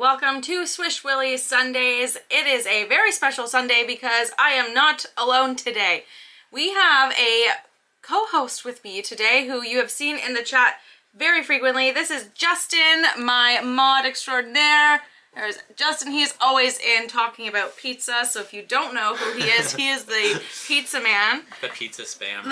welcome to SwishWilly Sundays. It is a very special Sunday because I am not alone today. We have a co-host with me today who you have seen in the chat very frequently. This is Justin, my mod extraordinaire. There's Justin, he's always in talking about pizza, so if you don't know who he is the pizza man. The pizza spam.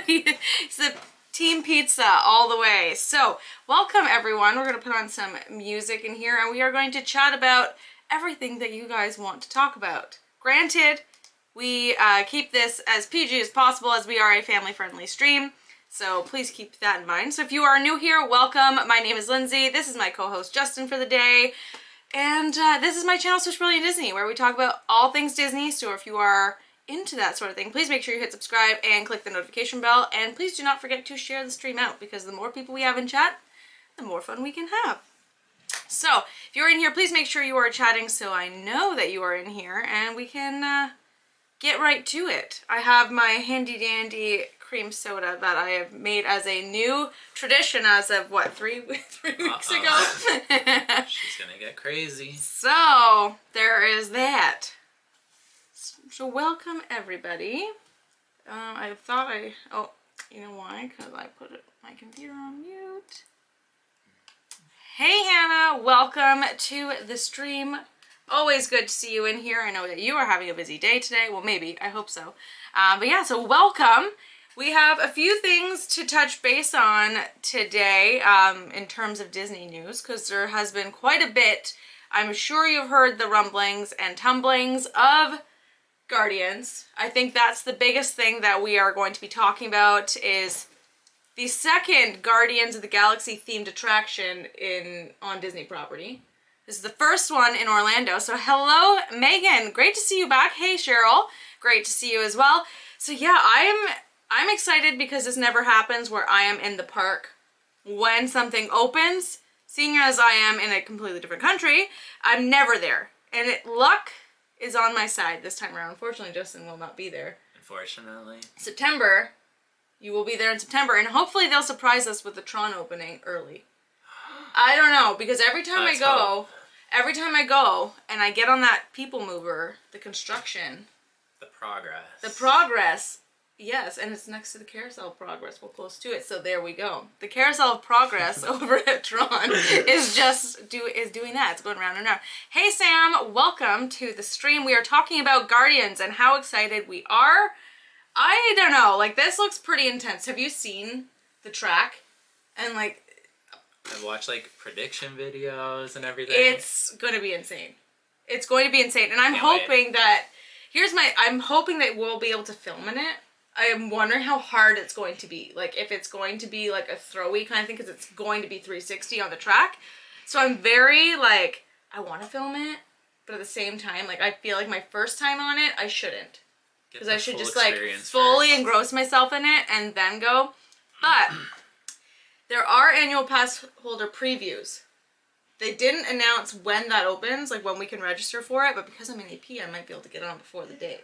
He's the Team Pizza all the way. So, welcome everyone. We're going to put on some music in here and we are going to chat about everything that you guys want to talk about. Granted, we keep this as PG as possible as we are a family-friendly stream, so please keep that in mind. So if you are new here, welcome. My name is Lindsay. This is my co-host Justin for the day. And this is my channel, SwishWilly Disney, where we talk about all things Disney. So if you are into that sort of thing, please make sure you hit subscribe and click the notification bell. And please do not forget to share the stream out, because the more people we have in chat, the more fun we can have. So if you're in here, please make sure you are chatting so I know that you are in here and we can get right to it. I have my handy dandy cream soda that I have made as a new tradition as of what, three weeks ago? She's gonna get crazy. So there is that. So welcome everybody. I thought oh, you know why? Because I put my computer on mute. Hey Hannah, welcome to the stream. Always good to see you in here. I know that you are having a busy day today. Well, maybe, I hope so. But yeah, so welcome. We have a few things to touch base on today in terms of Disney news, because there has been quite a bit. I'm sure you've heard the rumblings and tumblings of Guardians. I think that's the biggest thing that we are going to be talking about, is the second Guardians of the Galaxy themed attraction on Disney property. This is the first one in Orlando. So hello, Megan. Great to see you back. Hey, Cheryl. Great to see you as well. So yeah, I'm excited because this never happens where I am in the park when something opens. Seeing as I am in a completely different country, I'm never there. And luck is on my side this time around. Unfortunately, Justin will not be there. Unfortunately. September. You will be there in September, and hopefully they'll surprise us with the Tron opening early. I don't know, because every time I go and I get on that people mover, the construction. The progress. Yes, and it's next to the Carousel of Progress. We're close to it, so there we go. The Carousel of Progress over at Tron is doing that. It's going round and round. Hey Sam, welcome to the stream. We are talking about Guardians and how excited we are. I don't know, like this looks pretty intense. Have you seen the track? And like, I've watched like prediction videos and everything. It's going to be insane. It's going to be insane. And I'm hoping that, I'm hoping that we'll be able to film in it. I am wondering how hard it's going to be. Like if it's going to be like a throwy kind of thing, because it's going to be 360 on the track. So I'm very like, I want to film it, but at the same time, like I feel like my first time on it, I shouldn't. Because I should just like fully engross myself in it and then go. But there are annual pass holder previews. They didn't announce when that opens, like when we can register for it, but because I'm in AP, I might be able to get on before the day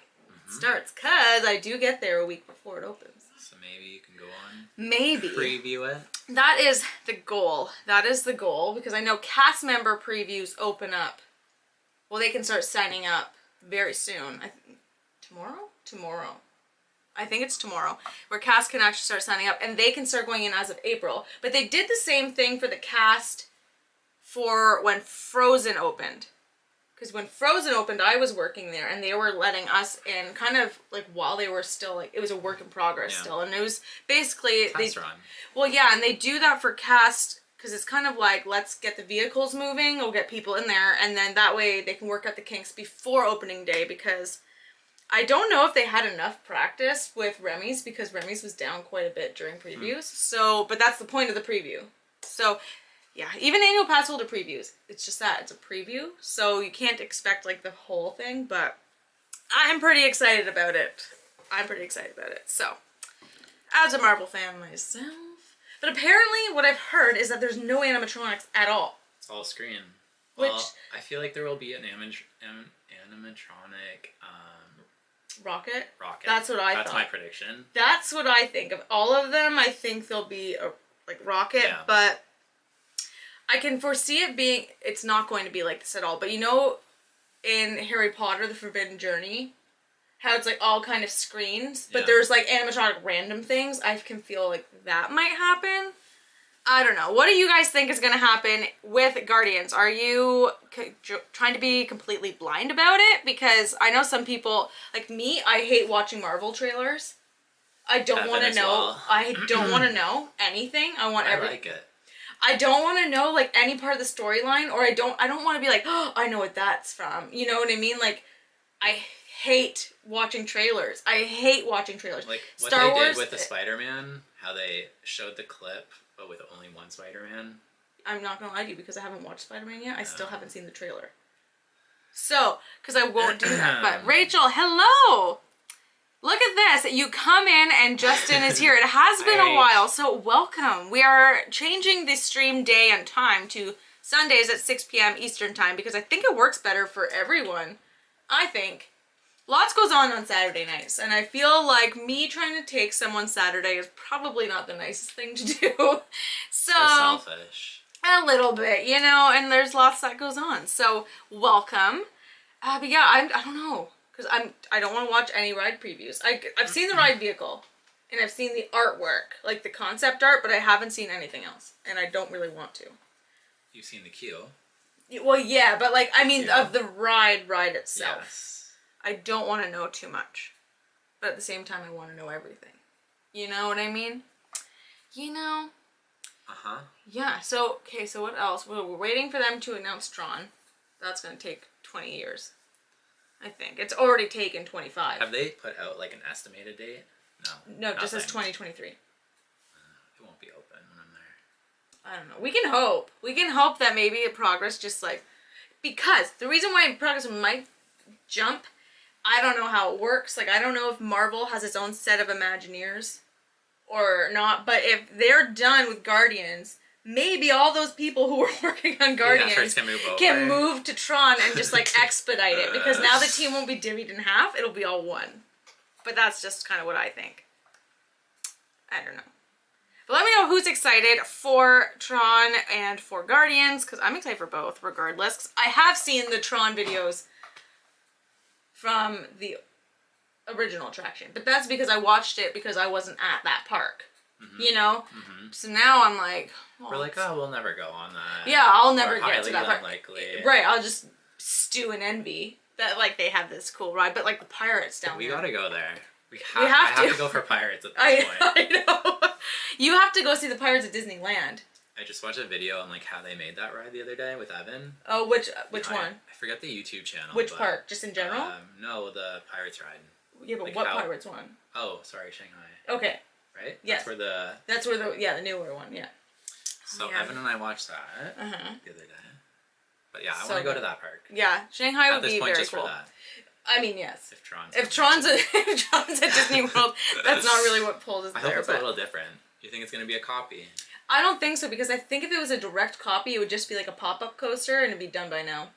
starts, because I do get there a week before it opens. So maybe you can go on. Maybe. Preview it. That is the goal. That is the goal, because I know cast member previews open up. Well, they can start signing up very soon. Tomorrow. I think it's tomorrow, where cast can actually start signing up, and they can start going in as of April. But they did the same thing for the cast for when Frozen opened. Because when Frozen opened, I was working there, and they were letting us in kind of like while they were still like, it was a work in progress still. And it was basically, well, yeah, and they do that for cast because it's kind of like, let's get the vehicles moving, we'll get people in there, and then that way they can work out the kinks before opening day, because I don't know if they had enough practice with Remy's, because Remy's was down quite a bit during previews. So, but that's the point of the preview. So yeah, even annual pass holder previews, it's just that, it's a preview. So you can't expect like the whole thing, but I'm pretty excited about it. So, as a Marvel fan myself. But apparently what I've heard is that there's no animatronics at all. It's all screen. Well, I feel like there will be an animatronic Rocket? Rocket. That's what I thought. That's my prediction. That's what I think. Of all of them, I think there'll be a like Rocket, but I can foresee it being, it's not going to be like this at all, but you know, in Harry Potter, The Forbidden Journey, how it's like all kind of screens, but there's like animatronic random things. I can feel like that might happen. I don't know. What do you guys think is going to happen with Guardians? Are you trying to be completely blind about it? Because I know some people, like me, I hate watching Marvel trailers. I don't want to know. Well. I don't want to know anything. I like it. I don't want to know like any part of the storyline, or I don't want to be like, oh, I know what that's from. You know what I mean? Like, I hate watching trailers. I hate watching trailers. Like what Star Wars, did with the Spider-Man, how they showed the clip, but with only one Spider-Man. I'm not gonna lie to you because I haven't watched Spider-Man yet. I still haven't seen the trailer. So, because I won't do that. But Rachel, hello! Look at this. You come in and Justin is here. It has been a while, so welcome. We are changing the stream day and time to Sundays at 6 p.m. Eastern time because I think it works better for everyone. I think. Lots goes on Saturday nights, and I feel like me trying to take someone's Saturday is probably not the nicest thing to do. So selfish. A little bit, you know, and there's lots that goes on. So welcome. But yeah, I don't know, because I don't want to watch any ride previews. I've seen the ride vehicle, and I've seen the artwork, like the concept art, but I haven't seen anything else, and I don't really want to. You've seen the queue. Well, yeah, but like I mean, of the ride itself. Yes. I don't want to know too much, but at the same time, I want to know everything. You know what I mean? You know? Uh-huh. Yeah, so, okay, so what else? Well, we're waiting for them to announce Tron. That's going to take 20 years, I think. It's already taken 25. Have they put out, like, an estimated date? No, just as 2023. It won't be open when I'm there. I don't know. We can hope. We can hope that maybe progress just, like... Because the reason why progress might jump... I don't know how it works. Like, I don't know if Marvel has its own set of Imagineers or not. But if they're done with Guardians, maybe all those people who were working on Guardians can move to Tron and just, like, expedite it. Because now the team won't be divvied in half. It'll be all one. But that's just kind of what I think. I don't know. But let me know who's excited for Tron and for Guardians. Because I'm excited for both, regardless. 'Cause I have seen the Tron videos from the original attraction, but that's because I watched it because I wasn't at that park, you know. So now I'm like, we're like, oh, we'll never go on that. Yeah, I'll never get to that park. Unlikely. Right, I'll just stew in envy that like they have this cool ride, but like the pirates down there. We gotta go there. I have to go for pirates at this point. I know. You have to go see the pirates at Disneyland. I just watched a video on like how they made that ride the other day with Evan. Oh, which one? I forget the YouTube channel. Which park? Just in general? No, the Pirates ride. Yeah, but like what Pirates one? Oh, sorry, Shanghai. Okay. Right? Yes. That's where the newer one, yeah. So Evan and I watched that the other day. But yeah, I want to go to that park. Yeah, Shanghai would be very cool. Just for that. I mean, yes. If Tron's at Disney World, that's not really what pulled us there. I hope it's a little different. You think it's going to be a copy? I don't think so, because I think if it was a direct copy, it would just be like a pop-up coaster and it'd be done by now.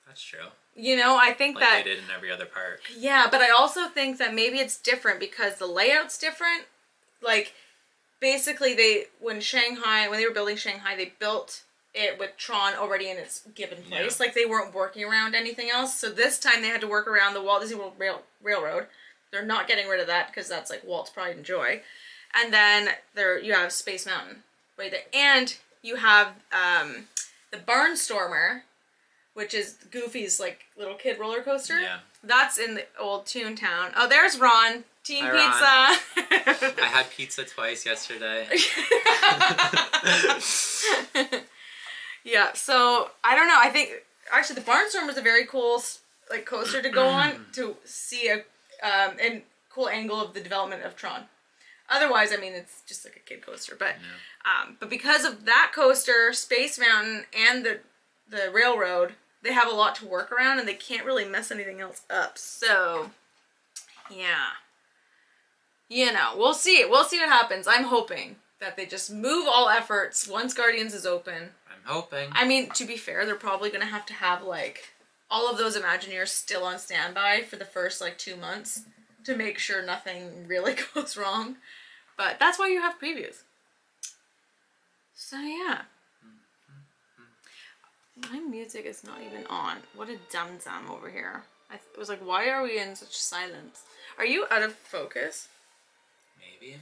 That's true. You know, I think like they did in every other park. Yeah, but I also think that maybe it's different because the layout's different. Like, basically when they were building Shanghai, they built it with Tron already in its given place. Yeah. Like, they weren't working around anything else. So this time they had to work around the Walt Disney World Railroad. They're not getting rid of that because that's like Walt's pride and joy. And then you have Space Mountain right there. And you have the Barnstormer, which is Goofy's like little kid roller coaster. Yeah. That's in the old Toontown. Oh, there's Ron. Team Hi, Pizza. Ron. I had pizza twice yesterday. Yeah, so I don't know. I think actually the Barnstormer is a very cool like coaster to go on to see a cool angle of the development of Tron. Otherwise, I mean, it's just like a kid coaster. But but because of that coaster, Space Mountain, and the railroad, they have a lot to work around, and they can't really mess anything else up. So, yeah. You know, we'll see. We'll see what happens. I'm hoping that they just move all efforts once Guardians is open. I'm hoping. I mean, to be fair, they're probably going to have like all of those Imagineers still on standby for the first like 2 months to make sure nothing really goes wrong. But that's why you have previews. So yeah. My music is not even on. What a dum-dum over here. I was like, why are we in such silence? Are you out of focus? Maybe.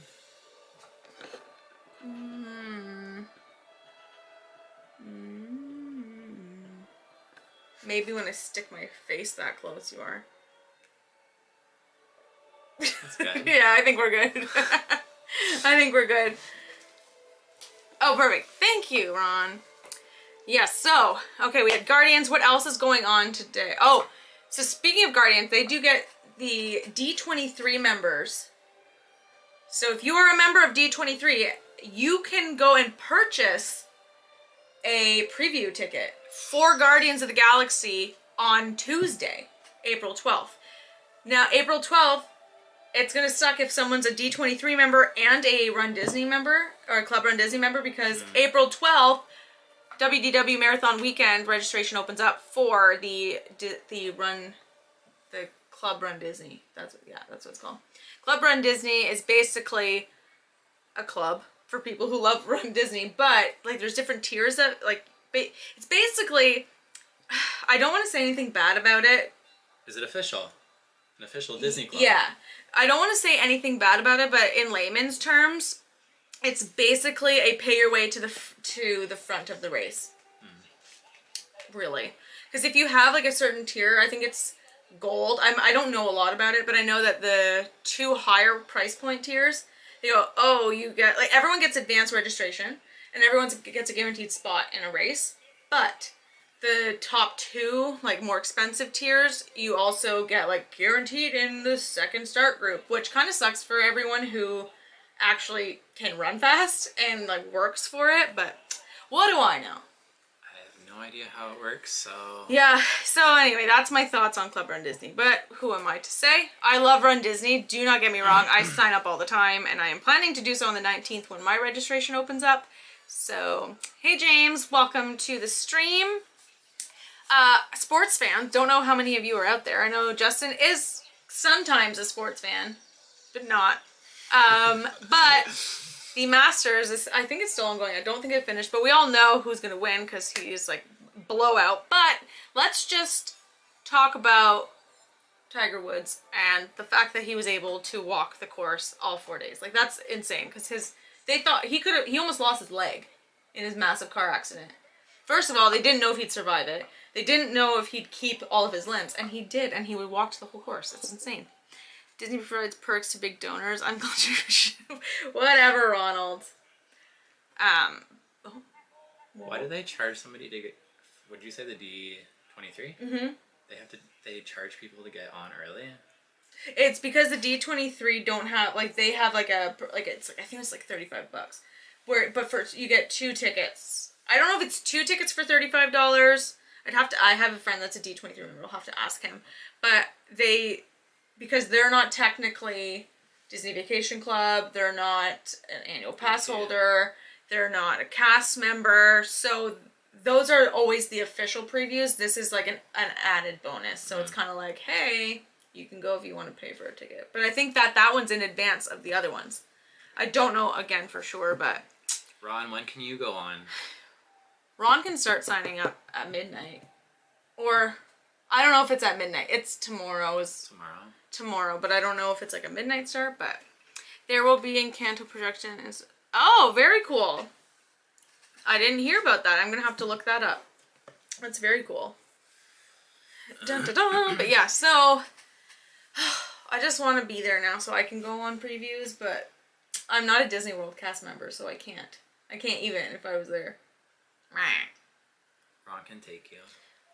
Maybe when I stick my face that close, you are. That's good. Yeah, I think we're good. I think we're good. Oh, perfect. Thank you, Ron. Yes, so, okay, we had Guardians. What else is going on today? Oh, so speaking of Guardians, they do get the D23 members. So if you are a member of D23, you can go and purchase a preview ticket for Guardians of the Galaxy on Tuesday, April 12th. Now, April 12th, it's going to suck if someone's a D23 member and a Run Disney member, or a Club Run Disney member, because April 12th, WDW Marathon Weekend registration opens up for the Club Run Disney. That's what it's called. Club Run Disney is basically a club for people who love Run Disney, but like there's different tiers that like it's basically, I don't want to say anything bad about it. Is it official? An official Disney club? Yeah. I don't want to say anything bad about it, but in layman's terms, it's basically a pay your way to the front of the race. Really. Because if you have like a certain tier, I think it's gold. I don't know a lot about it, but I know that the two higher price point tiers, they go, oh, you get, like, everyone gets advanced registration and everyone gets a guaranteed spot in a race, but the top two, like, more expensive tiers, you also get, like, guaranteed in the second start group, which kind of sucks for everyone who actually can run fast and, like, works for it, but what do I know? No idea how it works, so... Yeah, so anyway, that's my thoughts on Club Run Disney, but who am I to say? I love Run Disney, do not get me wrong, I sign up all the time, and I am planning to do so on the 19th when my registration opens up. So, hey James, welcome to the stream. Sports fan, don't know how many of you are out there. I know Justin is sometimes a sports fan, but not. But... the Masters, is, I think it's still ongoing. I don't think it finished, but we all know who's going to win because he's like blowout. But let's just talk about Tiger Woods and the fact that he was able to walk the course all 4 days. Like, that's insane because they thought he almost lost his leg in his massive car accident. First of all, they didn't know if he'd survive it. They didn't know if he'd keep all of his limbs, and he did, and he would walk the whole course. It's insane. Disney provides perks to big donors. I'm controversial. Whatever, Ronald. Why do they charge somebody to get... Would you say the D23? Mm-hmm. They charge people to get on early? It's because the D23 don't have, like, they have like it's like, I think it's like $35. But you get 2 tickets. I don't know if it's 2 tickets for $35. I have a friend that's a D23 member. I'll have to ask him. But because they're not technically Disney Vacation Club, they're not an annual pass holder, they're not a cast member, so those are always the official previews. This is like an added bonus, so it's kind of like, hey, you can go if you want to pay for a ticket. But I think that one's in advance of the other ones. I don't know, again, for sure, but... Ron, when can you go on? Ron can start signing up at midnight. Or, I don't know if it's at midnight. It's tomorrow, but I don't know if it's like a midnight start, but there will be Encanto projection. Oh, very cool. I didn't hear about that. I'm going to have to look that up. That's very cool. Dun, dun, dun. But yeah, so I just want to be there now so I can go on previews, but I'm not a Disney World cast member, so I can't. I can't even if I was there. Ron can take you.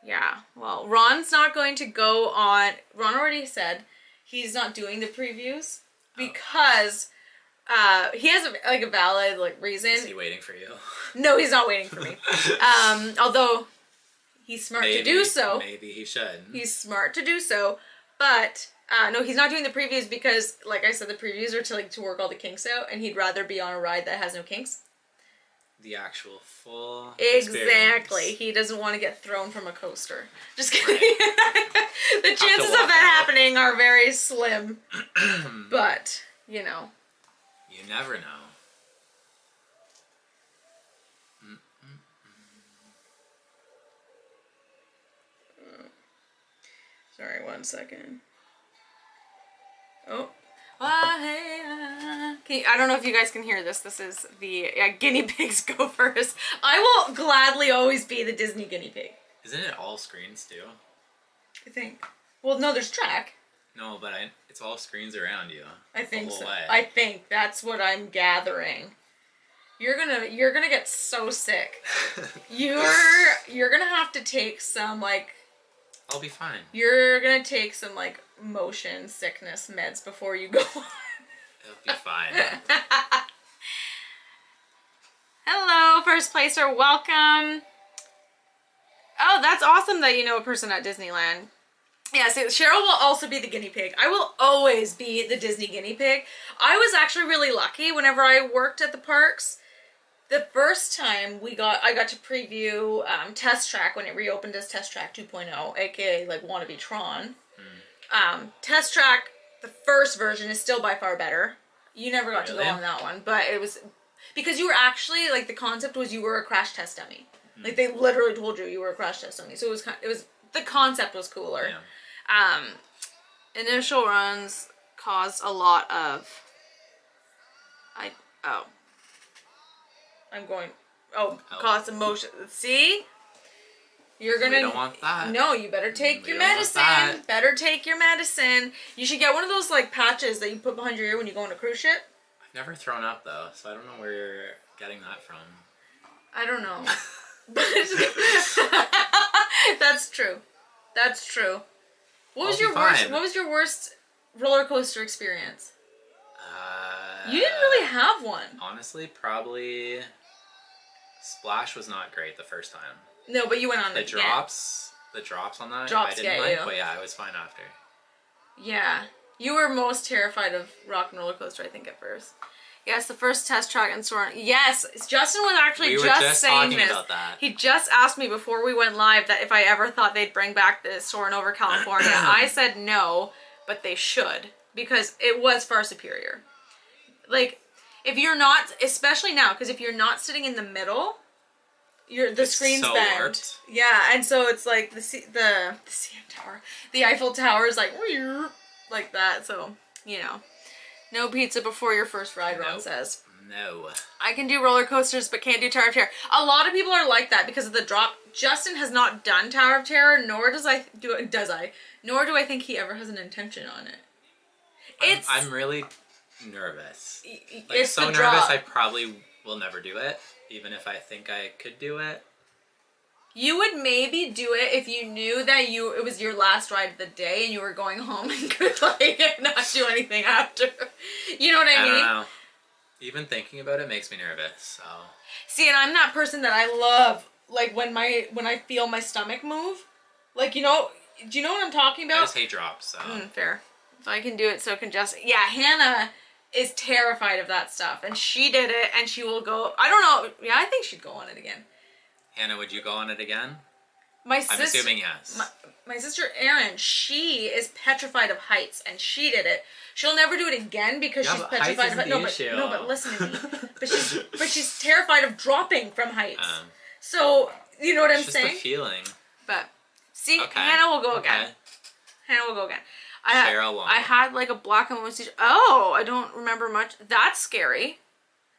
Yeah, well, Ron's not going to go on... Ron already said he's not doing the previews because he has a valid reason. Is he waiting for you? No, he's not waiting for me. Although he's smart to do so. Maybe he should. He's smart to do so, but no, he's not doing the previews because, like I said, the previews are to work all the kinks out, and he'd rather be on a ride that has no kinks. The actual full Exactly. experience. He doesn't want to get thrown from a coaster. Just kidding. The chances of that happening are very slim. But, you know. You never know. 1 second. Oh. I don't know if you guys can hear this. This is the guinea pigs go first. I will gladly always be the Disney guinea pig. Isn't it all screens too? I think. Well, no, there's track. No, but it's all screens around you. I think so. Way. I think that's what I'm gathering. You're gonna get so sick. You're gonna have to take some like. I'll be fine. You're gonna take some like motion sickness meds before you go on. It'll be fine. Hello, first placer, welcome. Oh, that's awesome that you know a person at Disneyland. Yeah, so Cheryl will also be the guinea pig. I will always be the Disney guinea pig. I was actually really lucky whenever I worked at the parks. The first time I got to preview Test Track when it reopened as Test Track 2.0, aka like Wannabe Tron. Test Track, the first version, is still by far better. You never got to go on that one, but it was because you were actually like the concept was you were a crash test dummy. Like they literally told you were a crash test dummy, so it was the concept was cooler. Yeah. Initial runs caused a lot of. Cause emotion. See? You're gonna. We don't want that. No, you better take your medicine. Better take your medicine. You should get one of those like patches that you put behind your ear when you go on a cruise ship. I've never thrown up though, so I don't know where you're getting that from. I don't know. That's true. That's true. What was your worst roller coaster experience? You didn't really have one. Honestly, probably Splash was not great the first time. No, but you went on the drops. The drops on that drops I didn't like, but yeah, I was fine after. Yeah. You were most terrified of Rock and Roller Coaster, I think, at first. Yes, the first Test Track in Soarin'. Yes, Justin was actually just saying this. About that. He just asked me before we went live that if I ever thought they'd bring back the Soarin' over California. I said no, but they should, because it was far superior. Like, if you're not, especially now, because if you're not sitting in the middle, the screen's so bent. Warped. Yeah, and so it's like the CN Tower, the Eiffel Tower is like that. So you know, no pizza before your first ride. Ron says. No. I can do roller coasters, but can't do Tower of Terror. A lot of people are like that because of the drop. Justin has not done Tower of Terror, nor do I think he ever has an intention on it. I'm really nervous. Like, it's so nervous I probably will never do it, even if I think I could do it. You would maybe do it if you knew that it was your last ride of the day and you were going home and could like not do anything after. You know what I mean? I don't know. Even thinking about it makes me nervous. So. See, and I'm that person that I love like when I feel my stomach move. Like, you know, do you know what I'm talking about? I just hate drops. So. Fair. So I can do it. So can Justin. Yeah, Hannah is terrified of that stuff, and she did it, and she will go. I don't know. Yeah, I think she'd go on it again. Hannah, would you go on it again? I'm assuming yes. My sister Erin, she is petrified of heights, and she did it. She'll never do it again because she's petrified of heights. No, but listen to me. but she's terrified of dropping from heights. So you know what I'm saying? It's just a feeling. But see, okay. Hannah will go again. Hannah will go again. I had like a black and white seizure. Oh, I don't remember much. That's scary.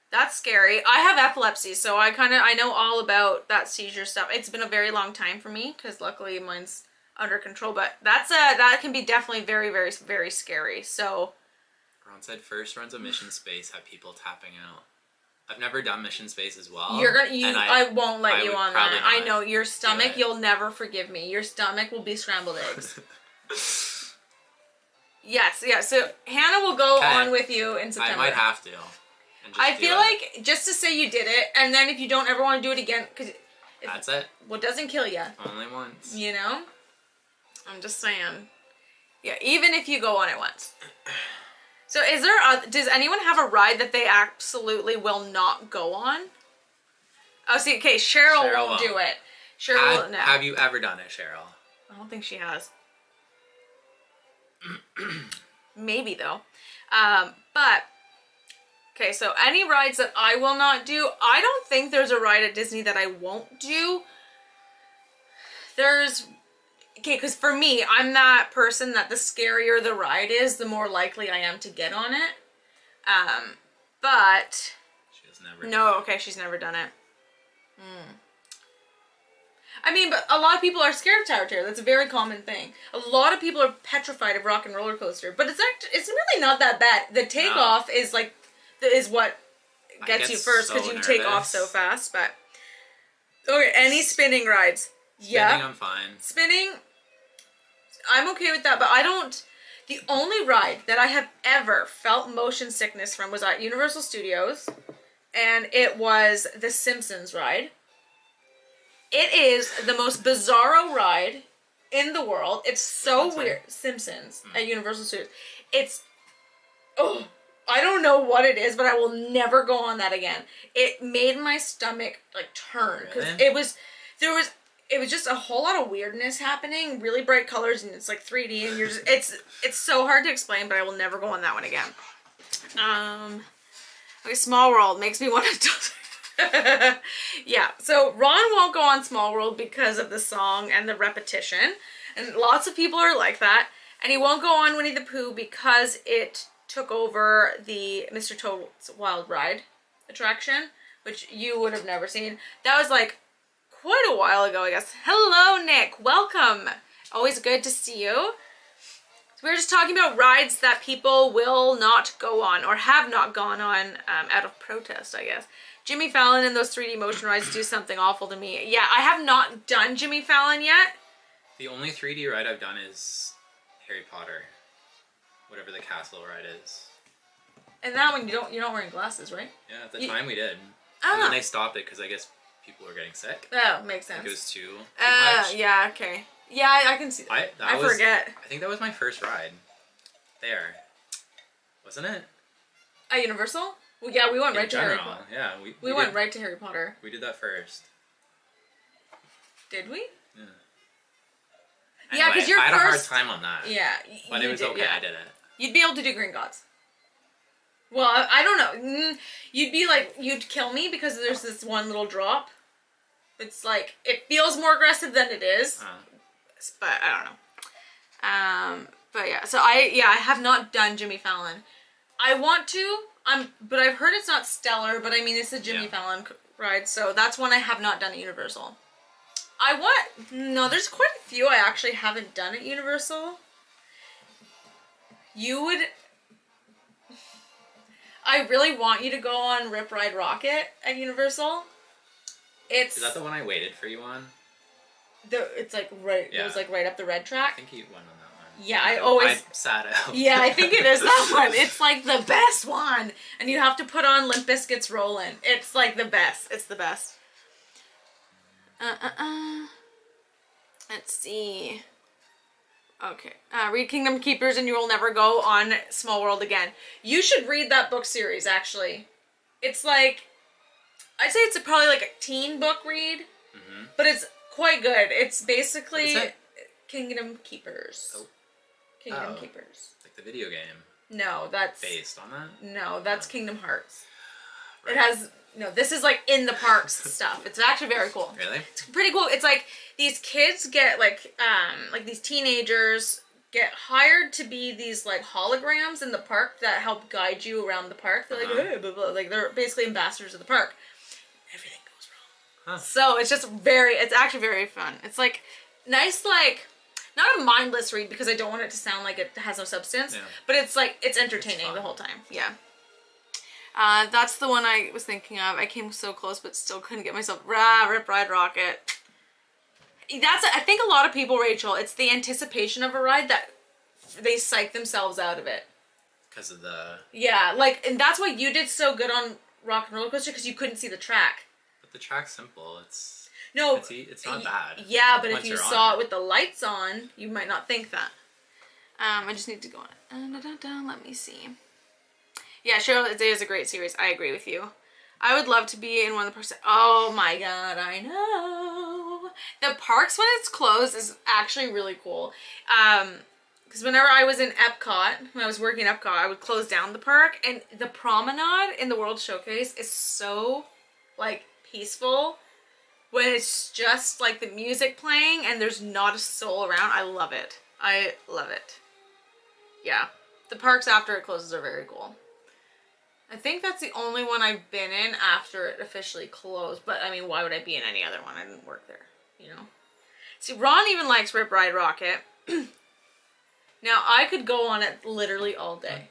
That's scary. I have epilepsy, so I know all about that seizure stuff. It's been a very long time for me because luckily mine's under control. But that can be definitely very, very, very scary. So. Ron said first runs of Mission Space have people tapping out. I've never done Mission Space as well. I won't let you on that. I know your stomach. You'll never forgive me. Your stomach will be scrambled eggs. Yes, yeah. So Hannah will go on with you in September. I might have to. I feel like just to say you did it, and then if you don't ever want to do it again, because that's it. Well, it doesn't kill you. Only once. You know. I'm just saying. Yeah, even if you go on it once. So, does anyone have a ride that they absolutely will not go on? Oh, see, okay, Cheryl won't do it. Cheryl, no. Have you ever done it, Cheryl? I don't think she has. Maybe though. But okay, so any rides that I will not do, I don't think there's a ride at Disney that I won't do. okay, because for me, I'm that person that the scarier the ride is, the more likely I am to get on it. But She has never. no, okay, she's never done it. I mean, but a lot of people are scared of Tower Terror. That's a very common thing. A lot of people are petrified of Rock and Roller Coaster, but it's really not that bad. The takeoff is like is what gets you first because you take off so fast. But okay, any spinning rides? Spinning, I'm fine. Spinning, I'm okay with that, but I don't. The only ride that I have ever felt motion sickness from was at Universal Studios, and it was the Simpsons ride. It is the most bizarro ride in the world. It's so weird. Simpsons at Universal Studios. It's, I don't know what it is, but I will never go on that again. It made my stomach like turn because it was just a whole lot of weirdness happening, really bright colors, and it's like 3D, and you're just it's so hard to explain, but I will never go on that one again. Okay, Small World makes me want to. Yeah, so Ron won't go on Small World because of the song and the repetition, and lots of people are like that. And he won't go on Winnie the Pooh because it took over the Mr. Toad's Wild Ride attraction, which you would have never seen. That was like quite a while ago, I guess. Hello, Nick. Welcome. Always good to see you. So we were just talking about rides that people will not go on or have not gone on out of protest, I guess. Jimmy Fallon and those 3D motion rides do something awful to me. Yeah, I have not done Jimmy Fallon yet. The only 3D ride I've done is Harry Potter. Whatever the castle ride is. And that one, you're not wearing glasses, right? Yeah, at the time we did. Oh. And then they stopped it because I guess people were getting sick. Oh, makes sense. Like it was too much. Yeah, okay. Yeah, I can see that. I forget. I think that was my first ride. There. Wasn't it? At Universal? Well, yeah, we went right to Harry Potter. Yeah, we went right to Harry Potter. We did that first. Did we? Yeah. Yeah, because you're I had first. a hard time on that. Yeah, but it was okay. Yeah. I did it. You'd be able to do Green Gods. Well, I don't know. You'd be like, you'd kill me because there's this one little drop. It's like, it feels more aggressive than it is. But I don't know. But yeah, so I have not done Jimmy Fallon. I want to, but I've heard it's not stellar, but I mean, it's a Jimmy Fallon ride, so that's one I have not done at Universal. There's quite a few I actually haven't done at Universal. I really want you to go on Rip Ride Rocket at Universal. Is that the one I waited for you on? It's like right. Yeah. It was like right up the red track. I think you went on that one. Yeah, I sat out. Yeah, I think it is that one. It's like the best one, and you have to put on Limp Bizkit's Rollin'. It's like the best. It's the best. Let's see. Okay. Read Kingdom Keepers and you will never go on Small World again. You should read that book series, actually. It's like, I'd say it's probably like a teen book read, but it's quite good. It's basically Kingdom Keepers. Oh. Kingdom Keepers. Like the video game. No, that's... Based on that? No, that's Kingdom Hearts. Right. It has... No, this is like in the parks stuff. It's actually very cool. Really? It's pretty cool. It's like these kids get like these teenagers get hired to be these like holograms in the park that help guide you around the park. They're like, hey, blah, blah. Like they're basically ambassadors of the park. Everything goes wrong. So it's actually very fun. It's like nice, like not a mindless read because I don't want it to sound like it has no substance, but it's like it's entertaining the whole time. Yeah. That's the one I was thinking of. I came so close, but still couldn't get myself. Rip Ride Rocket. I think a lot of people, Rachel, it's the anticipation of a ride that they psych themselves out of it. Because of the... Yeah, like, and that's why you did so good on Rock and Roller Coaster, because you couldn't see the track. But the track's simple. It's not bad. Yeah, but if you saw it with the lights on, you might not think that. I just need to go on it. Let me see. Yeah, Cheryl, it is a great series. I agree with you. I would love to be in one of the parks. Oh my god, I know. The parks when it's closed is actually really cool. Because whenever I was in Epcot, when I was working at Epcot, I would close down the park. And the promenade in the World Showcase is so, like, peaceful. when it's just like the music playing and there's not a soul around. I love it. I love it. Yeah. The parks after it closes are very cool. I think that's the only one I've been in after it officially closed. But I mean, why would I be in any other one? I didn't work there, you know? See, Ron even likes Rip Ride Rocket. Now, I could go on it literally all day.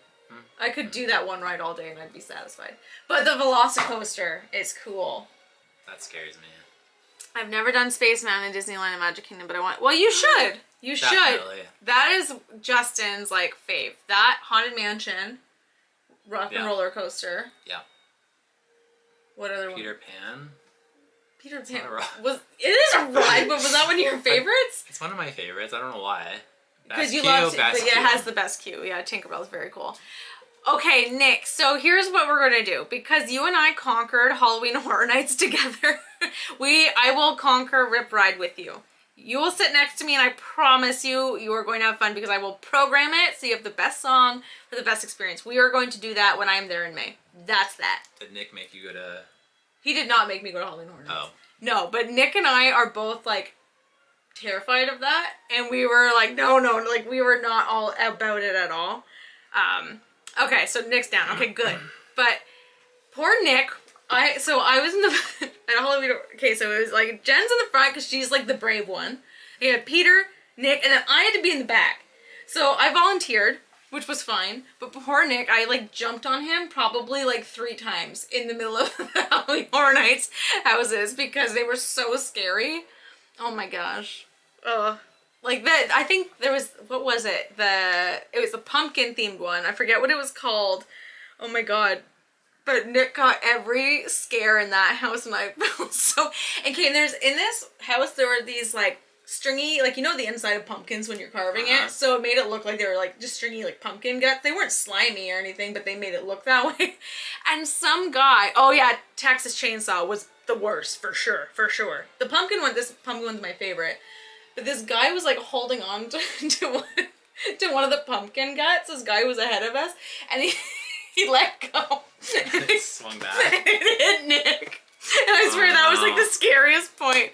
I could do that one ride all day and I'd be satisfied. But the Velocicoaster is cool. That scares me. I've never done Space Mountain in Disneyland and Magic Kingdom, but I want... Well, you should. You should. Definitely. That is Justin's, like, fave. That, Haunted Mansion, Rock and Roller Coaster. Yeah. What other one? Peter Pan. Peter It's Pan. not a ride. It is a ride, but was that one of your favorites? It's one of my favorites. I don't know why. Because you love it. But yeah, it has the best queue. Yeah, Tinkerbell is very cool. Okay, Nick, so here's what we're going to do. Because you and I conquered Halloween Horror Nights together, I will conquer Rip Ride with you. You will sit next to me and I promise you, you are going to have fun because I will program it so you have the best song for the best experience. We are going to do that when I am there in May. That's that. Did Nick make you go to... He did not make me go to Halloween Horror Nights. Oh. No, but Nick and I are both like terrified of that. And we were like, no, like we were not all about it at all. Okay, so Nick's down. Okay, good. But poor Nick, I was in the at Halloween. Okay, so it was like Jen's in the front because she's like the brave one. We had Peter, Nick, and then I had to be in the back. So I volunteered, which was fine. But poor Nick, I like jumped on him probably like 3 times in the middle of the Halloween Horror Nights houses because they were so scary. Oh my gosh. Like that, I think there was, what was it? It was a pumpkin themed one. I forget what it was called. Oh my god. But Nick got every scare in that house and I felt so, okay, and in this house there were these like stringy, like you know the inside of pumpkins when you're carving it? So it made it look like they were like just stringy like pumpkin guts. They weren't slimy or anything, but they made it look that way. And some guy, oh yeah, Texas Chainsaw was the worst for sure, for sure. The pumpkin one, this pumpkin one's my favorite. But this guy was like holding on to one of the pumpkin guts. This guy was ahead of us, and he let go. It swung back. It hit Nick. And I swear that was like the scariest point.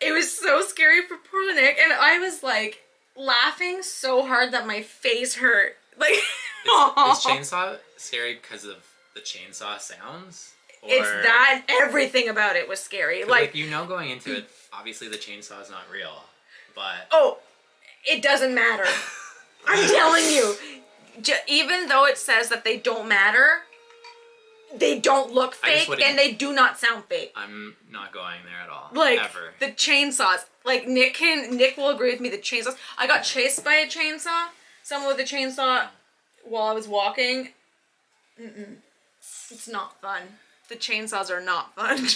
It was so scary for poor Nick, and I was like laughing so hard that my face hurt. Like, is Chainsaw scary because of the chainsaw sounds? Or... It's that, everything about it was scary. Like, you know, going into it, obviously the chainsaw is not real, but... Oh, it doesn't matter. I'm telling you. Even though it says that they don't matter, they don't look fake and they do not sound fake. I'm not going there at all. Like, ever. The chainsaws. Like, Nick will agree with me, the chainsaws. I got chased by a chainsaw. Someone with a chainsaw while I was walking. It's not fun. The chainsaws are not fun.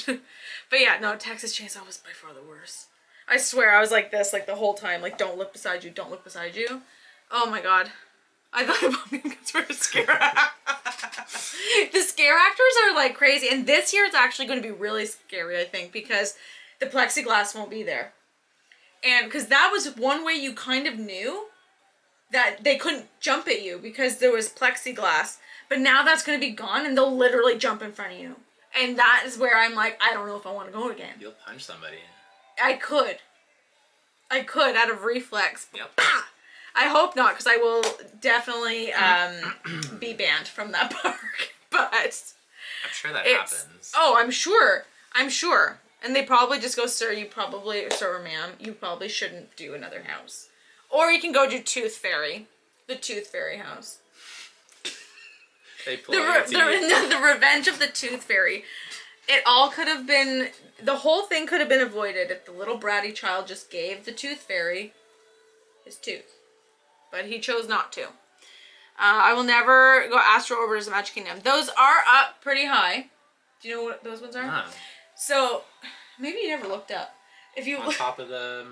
But yeah, no, Texas Chainsaw was by far the worst. I swear, I was like this, like the whole time. Like, don't look beside you, don't look beside you. Oh my god. I thought about me because we're scare The scare actors are like crazy. And this year it's actually going to be really scary, I think, because the plexiglass won't be there. And because that was one way you kind of knew that they couldn't jump at you because there was plexiglass. But now that's going to be gone and they'll literally jump in front of you. And that is where I'm like, I don't know if I want to go again. You'll punch somebody. I could out of reflex. Yep. Bah! I hope not, because I will definitely be banned from that park. But I'm sure that happens. Oh, I'm sure. And they probably just go, sir, or ma'am, you probably shouldn't do another house. Or you can go do Tooth Fairy. The Tooth Fairy house. The Revenge of the Tooth Fairy. It all could have been, the whole thing could have been avoided if the little bratty child just gave the Tooth Fairy his tooth. But he chose not to. I will never go Astro Orbiters of Magic Kingdom. Those are up pretty high. Do you know what those ones are? No. So, maybe you never looked up. If you on top of the...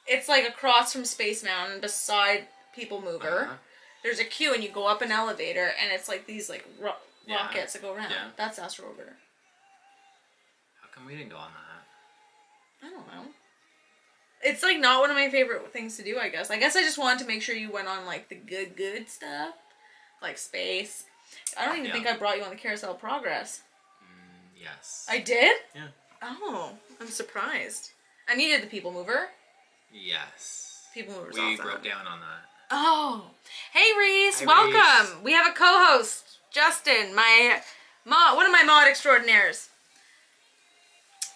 It's like across from Space Mountain, beside People Mover. There's a queue and you go up an elevator and it's like these like rockets that go around. Yeah. That's Astro Orbiter. How come we didn't go on that? I don't know. It's like not one of my favorite things to do, I guess. I just wanted to make sure you went on like the good stuff. Like space. I don't even think I brought you on the Carousel of Progress. Yes. I did? Yeah. Oh, I'm surprised. And you did the People Mover. Yes. People Mover's we awesome. broke down on that. Oh. Hey, Reese. Hi, welcome. Reese. We have a co-host, Justin, one of my mod extraordinaires.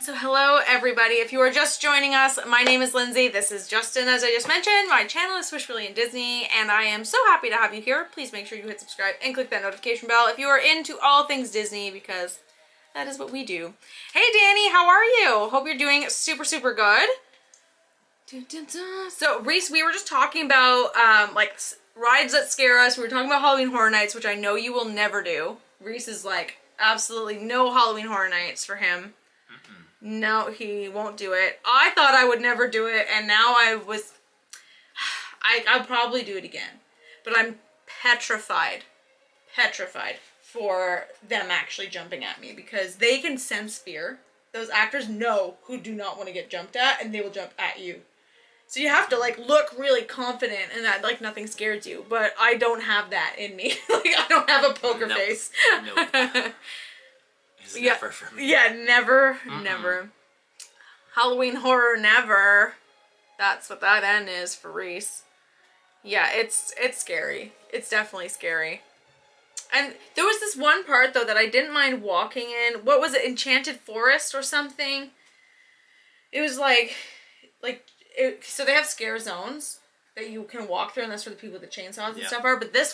So hello, everybody. If you are just joining us, my name is Lindsay. This is Justin, as I just mentioned. My channel is SwishWilly and Disney, and I am so happy to have you here. Please make sure you hit subscribe and click that notification bell if you are into all things Disney, because that is what we do. Hey, Danny, how are you? Hope you're doing super, super good. Dun, dun, dun. So, Reese, we were just talking about like rides that scare us. We were talking about Halloween Horror Nights, which I know you will never do. Reese is like absolutely no Halloween Horror Nights for him. No, he won't do it. I thought I would never do it, and now I'll probably do it again. But I'm petrified for them actually jumping at me, because they can sense fear. Those actors know who do not want to get jumped at, and they will jump at you. So you have to like look really confident and that like nothing scares you. But I don't have that in me. Like I don't have a poker face. Nope. It's never for me. Yeah, never, never. Halloween Horror never. That's what that N is for Reese. Yeah, it's scary. It's definitely scary. And there was this one part though that I didn't mind walking in. What was it? Enchanted Forest or something? It was so they have scare zones that you can walk through, and that's where the people with the chainsaws and stuff are. But this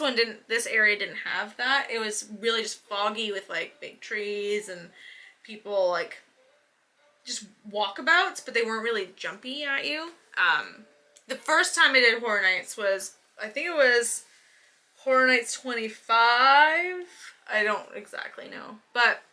area didn't have that. It was really just foggy with like big trees and people like just walkabouts, but they weren't really jumpy at you. The first time I did Horror Nights was, I think it was Horror Nights 25. I don't exactly know, but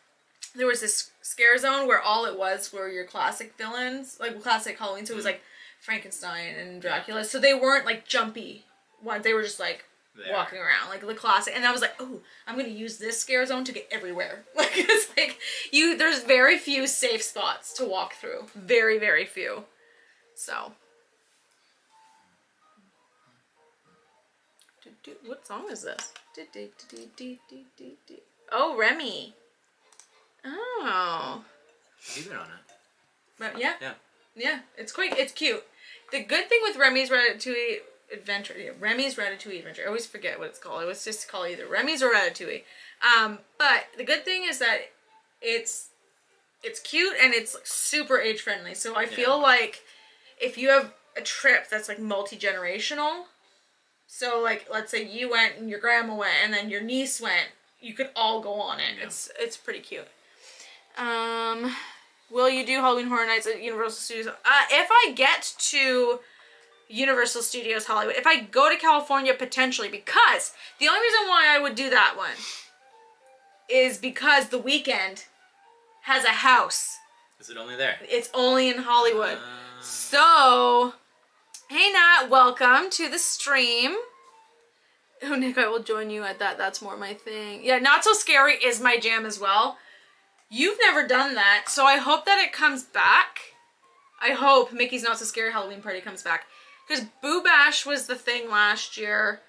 there was this scare zone where all it was were your classic villains, like classic Halloween. So it was like Frankenstein and Dracula. So they weren't like jumpy ones. They were just like walking around, like the classic. And I was like, oh, I'm gonna use this scare zone to get everywhere. Like it's like there's very few safe spots to walk through. Very, very few. So. What song is this? Oh, Remy. Oh. You've been on it. But yeah. Yeah. Yeah, it's cute. The good thing with Remy's Ratatouille Adventure, Remy's Ratatouille Adventure, I always forget what it's called. It was just called either Remy's or Ratatouille. But the good thing is that it's cute and it's like super age friendly. So I feel like if you have a trip that's like multi-generational, so like let's say you went and your grandma went and then your niece went, you could all go on it. Yeah. It's pretty cute. Will you do Halloween Horror Nights at Universal Studios? If I get to Universal Studios Hollywood, if I go to California, potentially, because the only reason why I would do that one is because The Weeknd has a house. Is it only there? It's only in Hollywood. So, hey Nat, welcome to the stream. Oh, Nick, I will join you at that. That's more my thing. Yeah, Not So Scary is my jam as well. You've never done that, so I hope that it comes back. I hope Mickey's Not So Scary Halloween Party comes back. Because Boo Bash was the thing last year.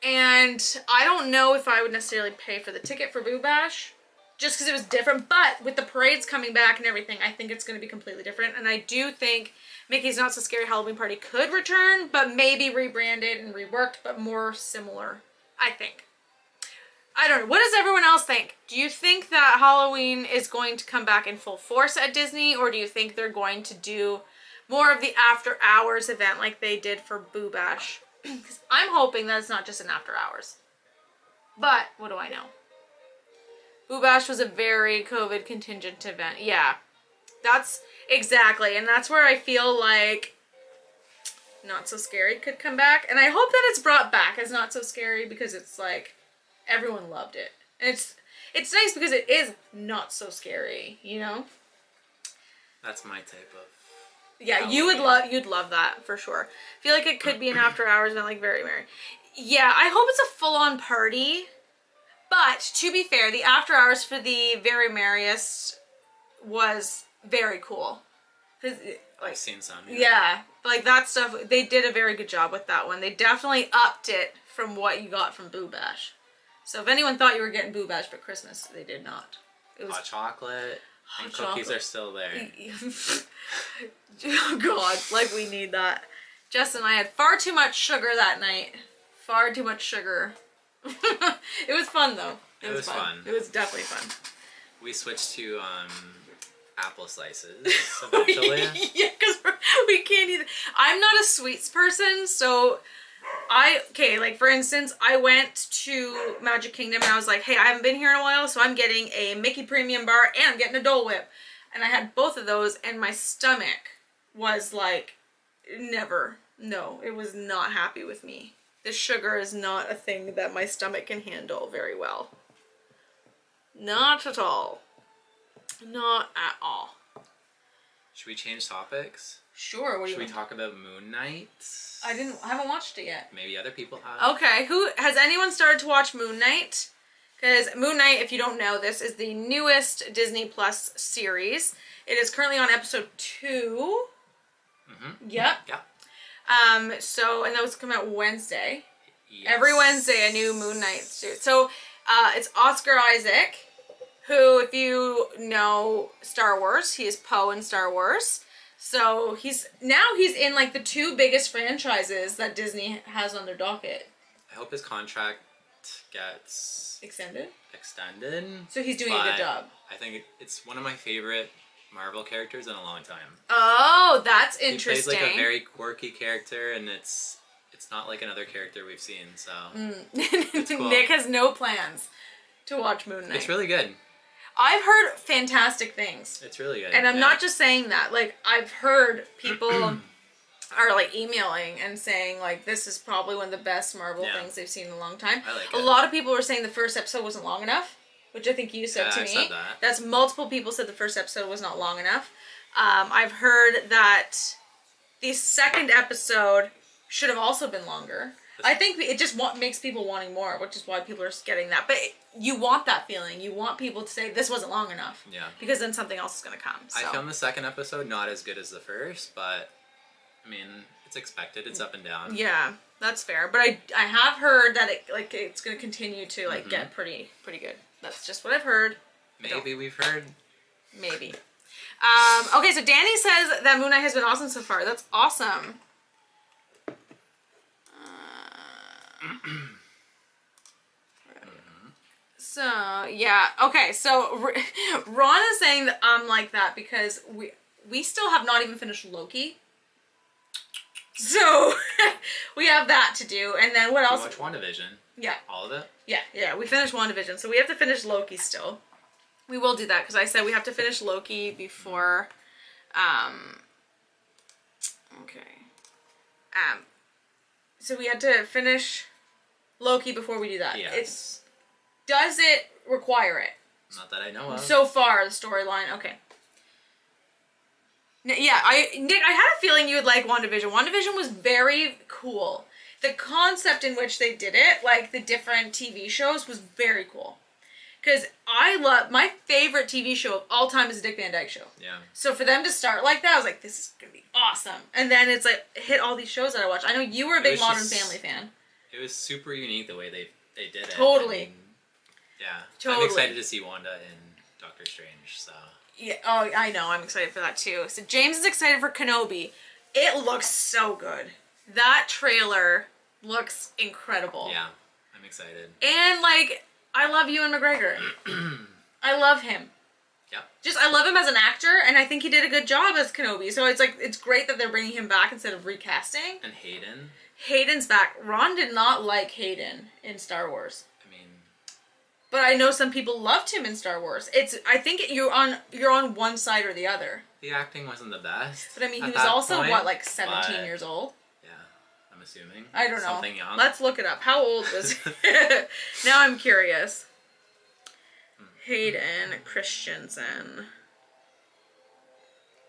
And I don't know if I would necessarily pay for the ticket for Boo Bash. Just because it was different. But with the parades coming back and everything, I think it's going to be completely different. And I do think Mickey's Not So Scary Halloween Party could return, but maybe rebranded and reworked, but more similar, I think. I don't know. What does everyone else think? Do you think that Halloween is going to come back in full force at Disney, or do you think they're going to do more of the after hours event like they did for Boo Bash? Because I'm hoping that it's not just an after hours. But what do I know? Boo Bash was a very COVID contingent event. Yeah, that's exactly. And that's where I feel like Not So Scary could come back. And I hope that it's brought back as Not So Scary, because it's like, everyone loved it. And it's nice because it is not so scary, you know? That's my type of Yeah, Halloween. you'd love that for sure. I feel like it could be an after hours event, like very merry. Yeah, I hope it's a full-on party. But to be fair, the after hours for the Very Merriest was very cool. I've seen some. Yeah, like that stuff, they did a very good job with that one. They definitely upped it from what you got from Boo Bash. So if anyone thought you were getting Boo Bash for Christmas, they did not. It was hot chocolate. And cookies are still there. Oh God, like we need that. Jess and I had far too much sugar that night. Far too much sugar. It was fun though. It was fun. It was definitely fun. We switched to apple slices eventually. Yeah, because we can't eat. I'm not a sweets person, so like for instance, I went to Magic Kingdom and I was like, hey, I haven't been here in a while, so I'm getting a Mickey Premium Bar and I'm getting a Dole Whip. And I had both of those and my stomach was like, no, it was not happy with me. The sugar is not a thing that my stomach can handle very well. Not at all. Not at all. Should we change topics? Sure. Should we talk about Moon Knight? I haven't watched it yet. Maybe other people have. Okay, has anyone started to watch Moon Knight? Because Moon Knight, if you don't know, this is the newest Disney Plus series. It is currently on episode 2. Mm-hmm. Yep. Yeah. So, and those come out Wednesday. Yes. Every Wednesday, a new Moon Knight series. So, it's Oscar Isaac, who, if you know Star Wars, he is Poe in Star Wars. So he's in like the 2 biggest franchises that Disney has on their docket. I hope his contract gets extended. So he's doing a good job. I think it's one of my favorite Marvel characters in a long time. Oh, that's interesting. He plays like a very quirky character, and it's not like another character we've seen. So it's cool. Nick has no plans to watch Moon Knight. It's really good. I've heard fantastic things. It's really good. And I'm not just saying that. Like, I've heard people are like emailing and saying like, this is probably one of the best Marvel things they've seen in a long time. I like it. A lot of people were saying the first episode wasn't long enough, which I think you said to me. I said that. That's multiple people said the first episode was not long enough. I've heard that the second episode should have also been longer. I think it just makes people wanting more, which is why people are getting that. But you want that feeling. You want people to say, this wasn't long enough. Yeah. Because then something else is going to come. So. I found the second episode not as good as the first, but, I mean, it's expected. It's up and down. Yeah, that's fair. But I have heard that it's going to continue to, like, get pretty good. That's just what I've heard. Maybe we've heard. Maybe. Okay, so Danny says that Moon Knight has been awesome so far. That's awesome. So, yeah. Okay, so Ron is saying that I'm like that because we still have not even finished Loki. So, we have that to do. And then what else? You watch WandaVision? Yeah. All of it? Yeah. We finished WandaVision. So, we have to finish Loki still. We will do that because I said we have to finish Loki before... Okay. So, we had to finish Loki before we do that. Yes. Does it require it? Not that I know of. So far, the storyline, okay. Yeah, Nick, I had a feeling you would like WandaVision. WandaVision was very cool. The concept in which they did it, like the different TV shows, was very cool. Because my favorite TV show of all time is the Dick Van Dyke Show. Yeah. So for them to start like that, I was like, this is going to be awesome. And then it's like, hit all these shows that I watch. I know you were a big Modern Family fan. It was super unique the way they did it. Totally. And, yeah. Totally. I'm excited to see Wanda in Doctor Strange, so. Yeah, oh, I know. I'm excited for that too. So James is excited for Kenobi. It looks so good. That trailer looks incredible. Yeah, I'm excited. And, like, I love Ewan McGregor. I love him. Yep. I love him as an actor, and I think he did a good job as Kenobi. So it's like, it's great that they're bringing him back instead of recasting. And Hayden. Hayden's back. Ron did not like Hayden in Star Wars. I mean... But I know some people loved him in Star Wars. I think you're on one side or the other. The acting wasn't the best. But I mean, he was also, point, what, like 17 years old? Yeah, I'm assuming. I don't know. Something young. Let's look it up. How old was he? Now I'm curious. Hayden Christensen.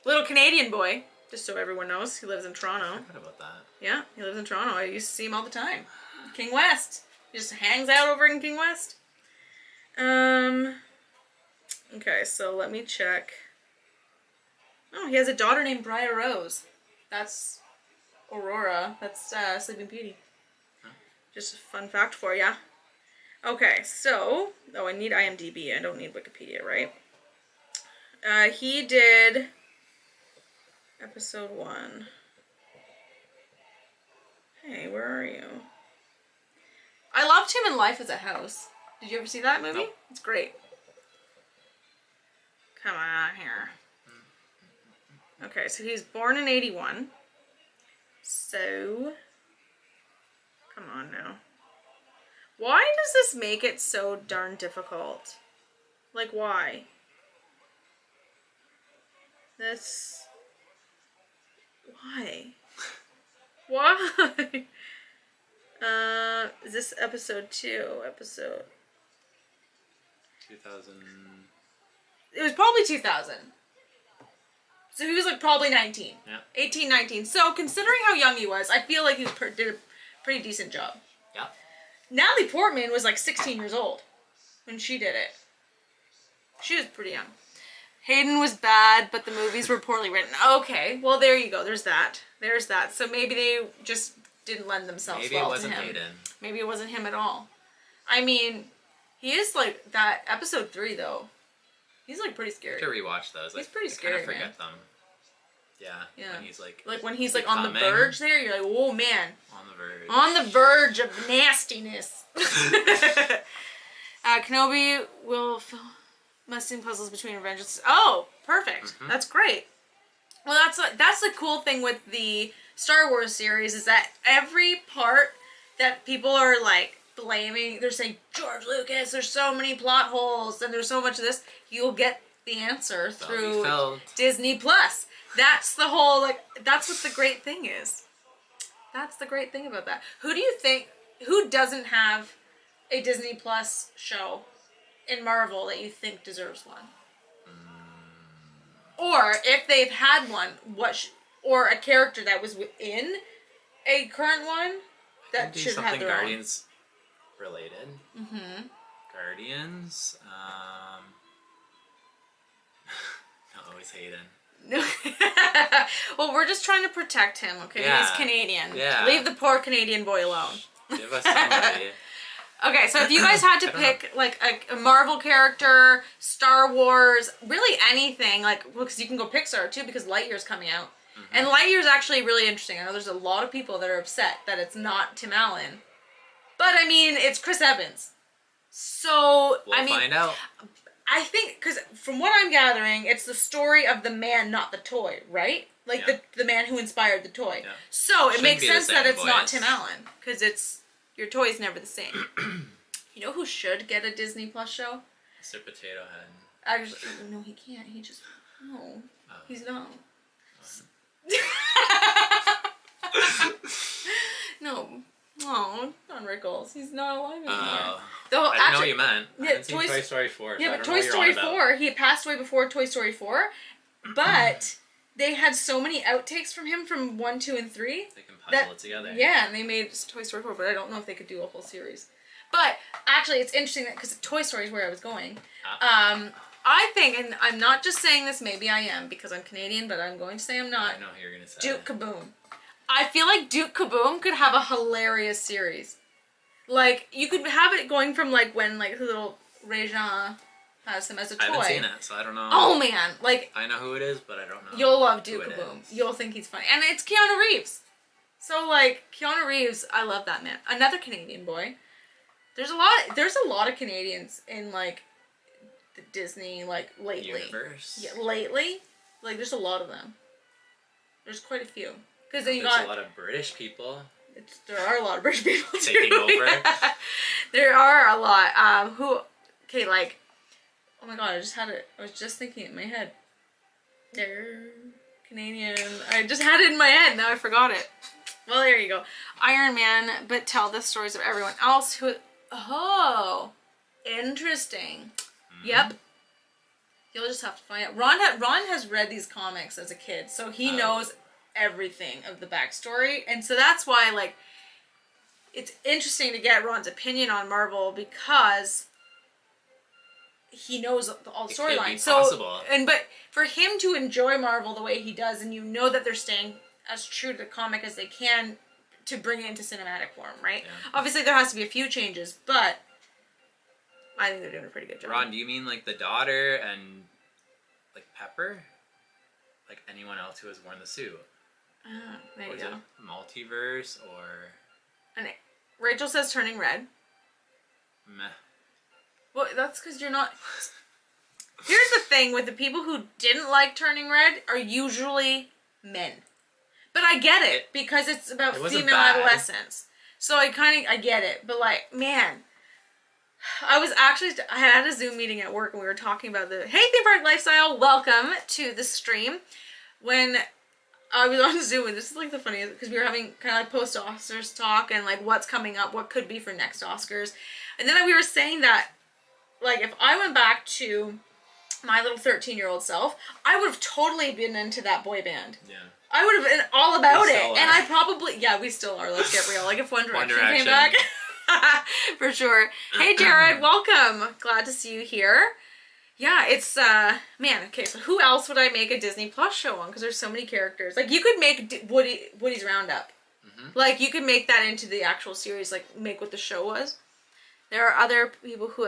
Little Canadian boy. Just so everyone knows, he lives in Toronto. I forgot about that. Yeah, he lives in Toronto. I used to see him all the time. King West. He just hangs out over in King West. Okay, so let me check. Oh, he has a daughter named Briar Rose. That's Aurora. That's Sleeping Beauty. Huh? Just a fun fact for ya. Okay, so... Oh, I need IMDb. I don't need Wikipedia, right? He did episode 1. Hey, where are you? I loved him in Life as a House. Did you ever see that movie? Nope. It's great. Come on here. Okay, so he was born in 81. So, come on now. Why does this make it so darn difficult? Like, why? This... Why? Why? Is this episode 2? Episode... 2000... It was probably 2000. So he was like probably 19. Yeah. 18, 19. So considering how young he was, I feel like he did a pretty decent job. Yeah. Natalie Portman was like 16 years old when she did it. She was pretty young. Hayden was bad, but the movies were poorly written. Okay, well there you go. There's that. There's that. So maybe they just didn't lend themselves Maybe well it wasn't to him. Hayden. Maybe it wasn't him at all. I mean, he is like that episode 3 though. He's like pretty scary. To rewatch those. He's pretty scary, I kind of forget man. them. Yeah. When he's like when he's like on the verge there, you're like, oh man. On the verge. On the verge of nastiness. Kenobi will must puzzles between revenges. Oh, perfect. Mm-hmm. That's great. Well, that's the cool thing with the Star Wars series is that every part that people are like blaming, they're saying, George Lucas, there's so many plot holes and there's so much of this, you'll get the answer through Disney Plus. That's the whole, like, that's what the great thing is. That's the great thing about that. Who do you think, who doesn't have a Disney Plus show in Marvel that you think deserves one? Or if they've had one, or a character that was within a current one that should have their Guardians related. Mm-hmm. Guardians. No, always Hayden. Well, we're just trying to protect him, okay? Yeah. He's Canadian. Yeah. Leave the poor Canadian boy alone. Give us somebody. Okay, so if you guys had to pick like a Marvel character, Star Wars, really anything, like, because you can go Pixar too because Lightyear's coming out. Mm-hmm. And Lightyear's actually really interesting. I know there's a lot of people that are upset that it's not Tim Allen. But I mean, it's Chris Evans. So, We'll find out. I think, because from what I'm gathering, it's the story of the man, not the toy, right? Like the man who inspired the toy. Yeah. So it makes sense that it's not Tim Allen, because your toy is never the same. You know who should get a Disney Plus show? Mr. Potato Head. Actually, no, he can't. He just, no. Oh. He's not. No. Oh, Don Rickles. He's not alive anymore. Though, I didn't know what you meant. Yeah, I haven't seen Toy Story 4. Yeah, but Toy Story 4, he had passed away before Toy Story 4. But they had so many outtakes from him from 1, 2, and 3. They can puzzle it together. Yeah, and they made Toy Story 4, but I don't know if they could do a whole series. But actually, it's interesting that because Toy Story is where I was going. I think, and I'm not just saying this, maybe I am because I'm Canadian, but I'm going to say I'm not. I know who you're going to say. Duke Kaboom. I feel like Duke Kaboom could have a hilarious series. Like, you could have it going from, like, when, like, little Regina has him as a toy. I haven't seen it, so I don't know. Oh, man. Like, I know who it is, but I don't know. You'll love Duke Kaboom. You'll think he's funny. And it's Keanu Reeves. So, like, Keanu Reeves, I love that man. Another Canadian boy. There's a lot of Canadians in, like, the Disney, like, lately. Universe? Yeah, lately. Like, there's a lot of them. There's quite a few. Because then There's a lot of British people. There are a lot of British people too. Taking over. There are a lot. Okay, like, oh my god, I was just thinking it in my head. They're Canadian. I just had it in my head, now I forgot it. Well, there you go. Iron Man, but tell the stories of everyone else who, oh, interesting. Mm-hmm. Yep. You'll just have to find out. Ron has read these comics as a kid, so he knows everything of the backstory, and so that's why, like, it's interesting to get Ron's opinion on Marvel because he knows all the storylines. So, but for him to enjoy Marvel the way he does, and you know that they're staying as true to the comic as they can to bring it into cinematic form, right? Yeah. Obviously, there has to be a few changes, but I think they're doing a pretty good job. Ron, do you mean like the daughter and like rapper, like anyone else who has worn the suit. There you Was go. it multiverse or And Rachel says turning red. meh? Well, that's because you're not... Here's the thing with the people who didn't like turning red are usually men. But I get it because it's about wasn't female bad. adolescence. So I get it. But like, man, I had a Zoom meeting at work and we were talking about the Hey Theme Park Lifestyle. Welcome to the stream. When I was on Zoom, and this is like the funniest because we were having kind of like post-Oscars talk and like what's coming up, what could be for next Oscars. And then we were saying that like if I went back to my little 13-year-old self, I would have totally been into that boy band. Yeah. I would have been all about We it. still are. And I probably, yeah, we still are. Let's get real. Like if One Direction came Direction. back. For sure. Hey, Jared, welcome. Glad to see you here. Yeah, it's, man, okay, so who else would I make a Disney Plus show on? Because there's so many characters. Like, you could make Woody's Roundup. Mm-hmm. Like, you could make that into the actual series, like, make what the show was. There are other people who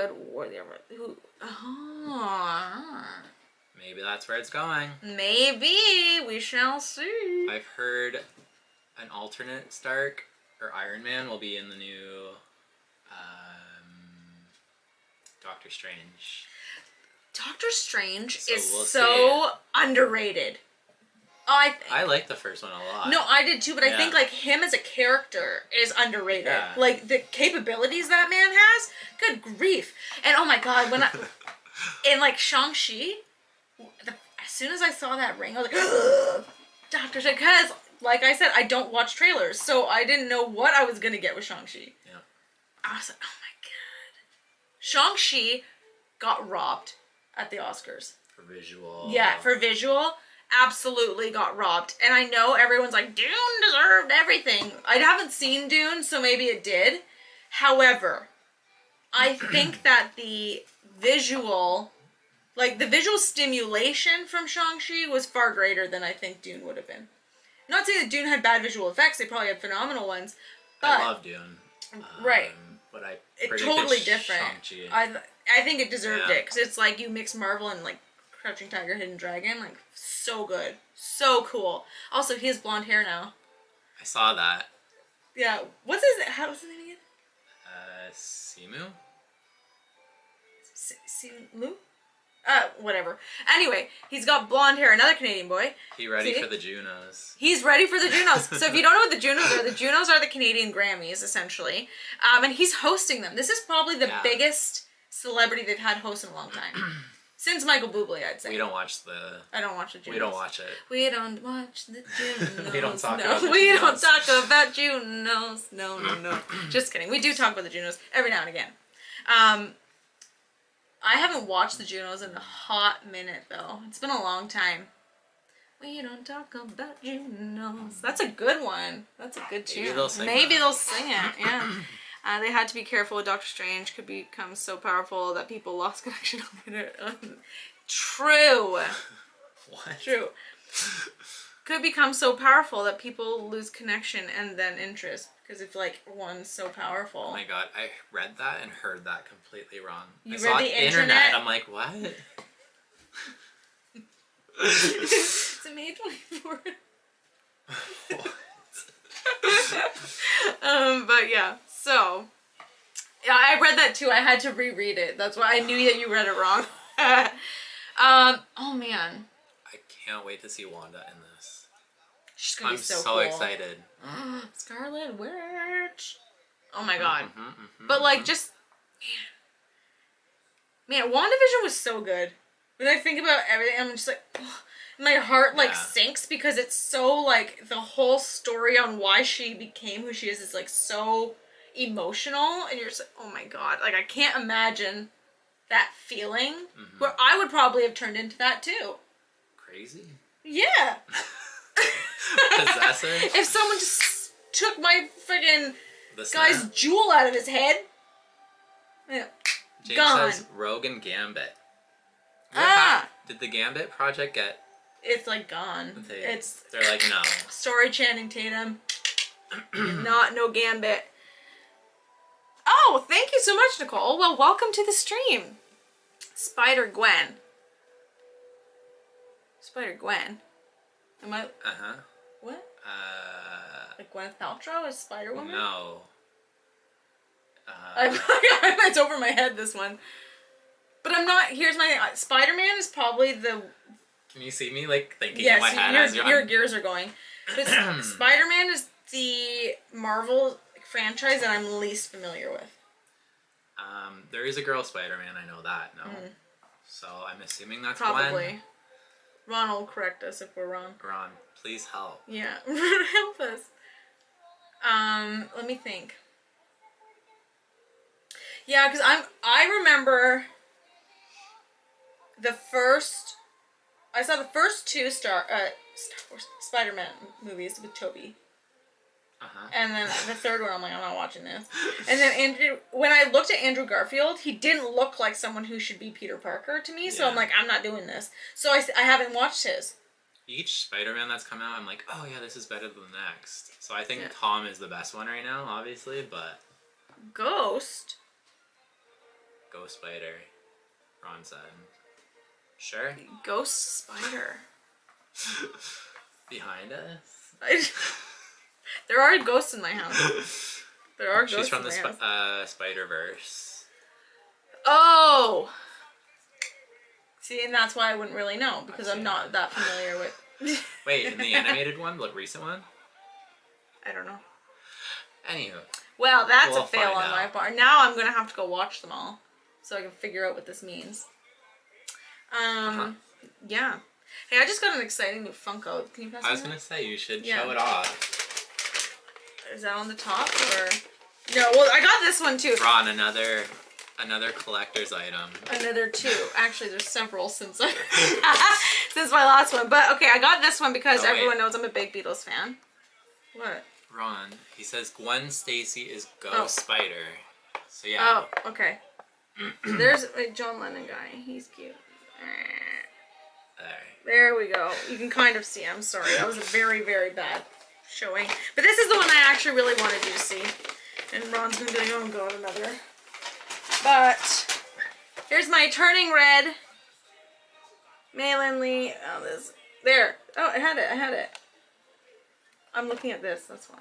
Maybe that's where it's going. Maybe. We shall see. I've heard an alternate Stark or Iron Man will be in the new Doctor Strange. Doctor Strange So is we'll so underrated. I think. I like the first one a lot. No, I did too, but I Yeah. think like him as a character is underrated. Yeah. Like the capabilities that man has, good grief. And oh my god, when in like Shang-Chi, as soon as I saw that ring, I was like, Doctor Strange, because like I said, I don't watch trailers, so I didn't know what I was gonna get with Shang-Chi. Yeah. I was like, oh my god. Shang-Chi got robbed at the Oscars. For visual. Yeah, for visual, absolutely got robbed. And I know everyone's like, Dune deserved everything. I haven't seen Dune, so maybe it did. However, I think that the visual, like the visual stimulation from Shang-Chi was far greater than I think Dune would have been. I'm not saying that Dune had bad visual effects, they probably had phenomenal ones. But I love Dune. Right. But I It's predicted totally different. Shang-Chi. I think it deserved Yeah. it because it's like you mix Marvel and like Crouching Tiger, Hidden Dragon, like so good, so cool. Also, he has blonde hair now. I saw that. Yeah, what's his name again? Simu? Simu? Whatever. Anyway, he's got blonde hair. Another Canadian boy. He ready See? for the Junos. He's ready for the Junos. So if you don't know what the Junos are the Canadian Grammys, essentially. And he's hosting them. This is probably the biggest celebrity they've had host in a long time. Since Michael Bublé, I'd say. We don't watch the... I don't watch the Junos. We don't watch it. We don't watch the Junos. We don't talk no. about the We Junos. don't talk about Junos. No, no, no. Just kidding. We do talk about the Junos every now and again. I haven't watched the Junos in a hot minute, though. It's been a long time. We don't talk about Junos. That's a good one. That's a good tune. Maybe they'll Maybe they'll sing sing it, yeah. They had to be careful. Doctor Strange could become so powerful that people lost connection with it. True. What? True. Could become so powerful that people lose connection and then interest. Because if, like, one's so powerful. Oh my god, I read that and heard that completely wrong. You I read saw the it internet? I'm like, what? It's a May 24th. But yeah, so yeah, I read that too. I had to reread it. That's why I knew that you read it wrong. Oh man, I can't wait to see Wanda in this. she's gonna I'm be so so cool. excited. Scarlet Witch. Oh my god. Mm-hmm. But like, just man, WandaVision was so good. When I think about everything, I'm just like, my heart like sinks because it's so like the whole story on why she became who she is like so emotional, and you're just like, oh my god, like I can't imagine that feeling where I would probably have turned into that too. Crazy? Yeah. Possessor? If someone just took my friggin' The guy's snap? jewel out of his head. Yeah. James Gone. says Rogue and Gambit. Did the Gambit project get... It's like gone. They're like, no. Story Channing Tatum. No Gambit. Oh, thank you so much, Nicole. Well, welcome to the stream. Spider Gwen. Spider-Gwen. Am I... Uh-huh. What? Like Gwyneth Paltrow as Spider-Woman? No. It's over my head, this one. But I'm not... Here's my thing. Spider-Man is probably the... Can you see me, like, thinking yes, in my head? your gears are going. But Spider-Man is the Marvel franchise that I'm least familiar with. There is a girl Spider-Man, I know that, no? So I'm assuming that's Probably. Gwen. Ron will correct us if we're wrong. Ron, please help. Yeah, help us. Let me think. Yeah, because I remember I saw the first two Star Wars Spider-Man movies with Tobey. And then the third one, I'm like, I'm not watching this. And then when I looked at Andrew Garfield, he didn't look like someone who should be Peter Parker to me. So I'm like, I'm not doing this. So I haven't watched his. Each Spider-Man that's come out, I'm like, oh yeah, this is better than the next. So I think Tom is the best one right now, obviously, but... Ghost Spider, Ron said. Sure. Ghost Spider. Behind us? There are ghosts in my house. There are ghosts. She's from in the my house. Spider-Verse. Oh! See, and that's why I wouldn't really know, because I'm not that familiar with... Wait, in the animated one? The recent one? I don't know. Anywho. Well, that's a fail on my part. Now I'm going to have to go watch them all, so I can figure out what this means. Yeah. Hey, I just got an exciting new Funko. Can you pass me I was that? going to say, you should show it off. Is that on the top, or... No, well, I got this one, too. Ron, another collector's item. Another two. Actually, there's several since since my last one. But, okay, I got this one because everyone knows I'm a big Beatles fan. What? Ron, he says Gwen Stacy is Ghost Spider. So, yeah. Oh, okay. There's a John Lennon guy. He's cute. There we go. You can kind of see. I'm sorry. That was a very, very bad showing. But this is the one I actually really wanted you to see. And Ron's going to be like, oh god, another. But here's my Turning Red Malin Lee. Oh, this. There. Oh, I had it. I'm looking at this. That's why.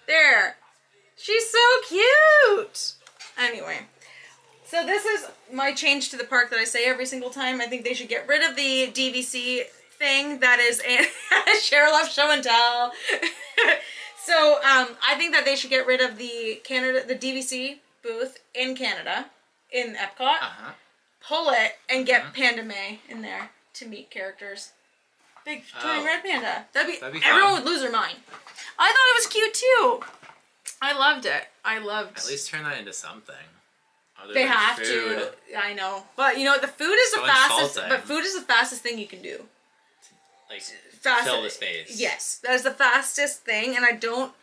There. She's so cute. Anyway. So this is my change to the park that I say every single time. I think they should get rid of the DVC thing that is Cheryl of Show and Tell. So I think that they should get rid of the DVC booth in Canada, in Epcot. Pull it and get Panda May in there to meet characters. Big Turning Red Panda. That'd be everyone would lose their mind. I thought it was cute too. I loved it. At least turn that into something. They have to. I know. But you know what? The food is the fastest. Insulting. But food is the fastest thing you can do. Like fill the space. Yes, that is the fastest thing, and I don't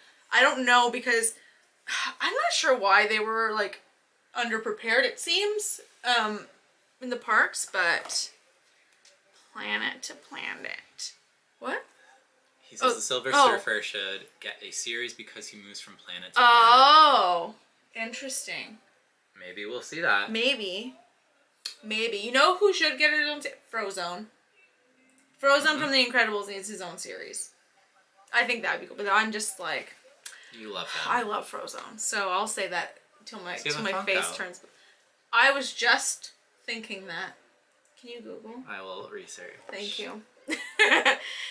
know because I'm not sure why they were like underprepared. It seems in the parks, but planet to planet. What? He says the Silver Surfer should get a series because he moves from planet to planet. Oh, interesting. Maybe we'll see that. Maybe. You know who should get his own Frozone. Frozone from The Incredibles needs his own series. I think that'd be cool. But I'm just like... You love him. I love Frozone. So I'll say that till my face turns... I was just thinking that. Can you Google? I will research. Thank you.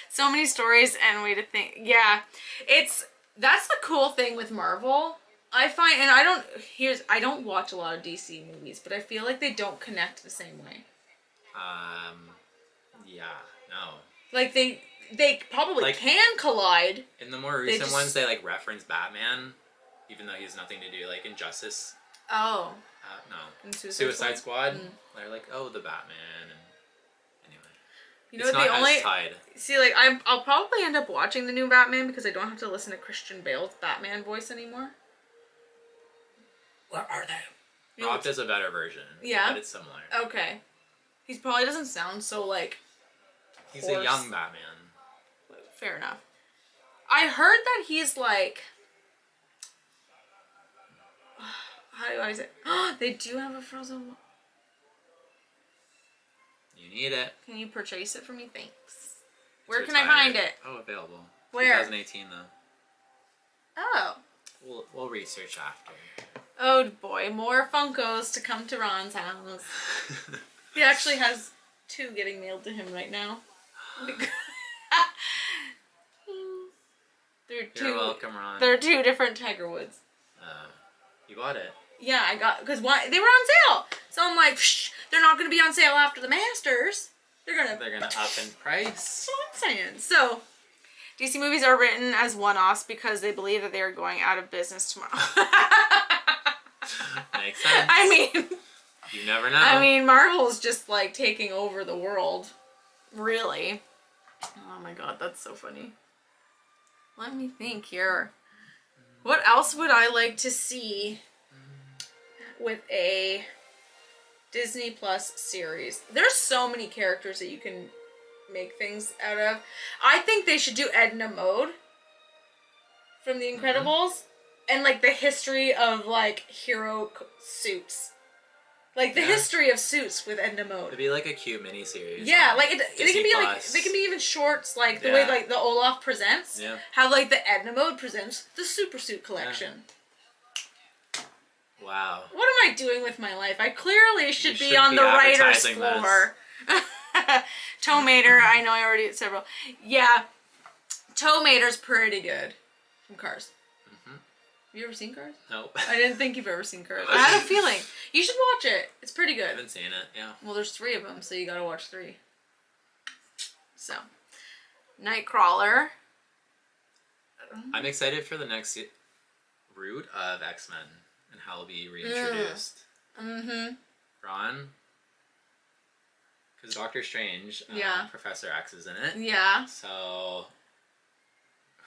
So many stories and way to think. Yeah. That's the cool thing with Marvel. I find, and I don't watch a lot of DC movies, but I feel like they don't connect the same way. Yeah, no. Like they probably can collide. In the more recent ones, they like reference Batman, even though he has nothing to do. Like Injustice. Oh. No. Suicide Squad. They're like, oh, the Batman, and anyway. You know what? Not as tied. See, like I'll probably end up watching the new Batman because I don't have to listen to Christian Bale's Batman voice anymore. What are they? Rob does a better version. Yeah. But it's similar. Okay. He probably doesn't sound so like... He's a young Batman. Fair enough. I heard that he's like... How do I say? They do have a Frozen... You need it. Can you purchase it for me? Thanks. Where can I find it? Oh, available. Where? 2018 though. Oh. We'll research after. Oh boy, more Funkos to come to Ron's house. He actually has 2 getting mailed to him right now. You're welcome, Ron. They're 2 different Tiger Woods. You bought it. Yeah, I got, because they were on sale. So I'm like, psh, they're not going to be on sale after the Masters. They're gonna up in price. That's what I'm saying. So, DC movies are written as one-offs because they believe that they are going out of business tomorrow. Makes sense. I mean, you never know. I mean, Marvel's just like taking over the world. Really. Oh my god, that's so funny. Let me think here. What else would I like to see with a Disney Plus series? There's so many characters that you can make things out of. I think they should do Edna Mode from The Incredibles and like the history of like hero suits. Like the history of suits with Edna Mode. It'd be like a cute mini-series. Yeah, like they can be Plus. like, they can be even shorts, like the way like the Olaf Presents. Yeah. How like the Edna Mode presents the Super Suit collection. Yeah. Wow. What am I doing with my life? I clearly should be on the writer's floor. Tomater, I know I already did several. Yeah, Tomater's pretty good from Cars. Have you ever seen Cars? Nope. I didn't think you've ever seen Cars. I had a feeling. You should watch it. It's pretty good. I haven't seen it, yeah. Well, there's 3 of them, so you gotta watch 3. So, Nightcrawler. I'm excited for the next route of X-Men and how it'll be reintroduced. Ron, because Doctor Strange, Professor X is in it. Yeah. So,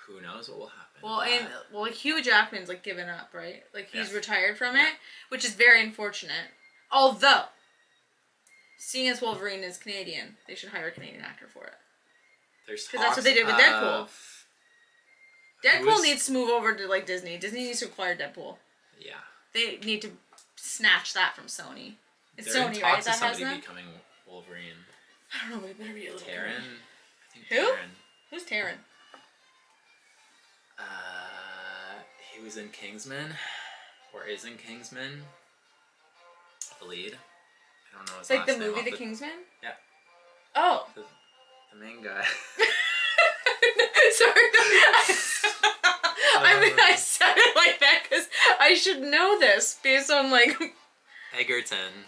who knows what will happen. Well, Hugh Jackman's like given up, right? Like he's retired from it, which is very unfortunate. Although, seeing as Wolverine is Canadian, they should hire a Canadian actor for it. Because that's what they did with Deadpool. Deadpool needs to move over to like Disney. Disney needs to acquire Deadpool. Yeah. They need to snatch that from Sony. It's They're Sony, in right? talks That of has somebody them? becoming Wolverine. I don't know, but it better be a little Taron? I think Who? Taron. Who's Taron? He was in Kingsman, or is in Kingsman. The lead. I don't know his Like last the name movie off The Kingsman? Yeah. Oh. The main guy. Sorry. I mean, I said it like that because I should know this based on like... Egerton.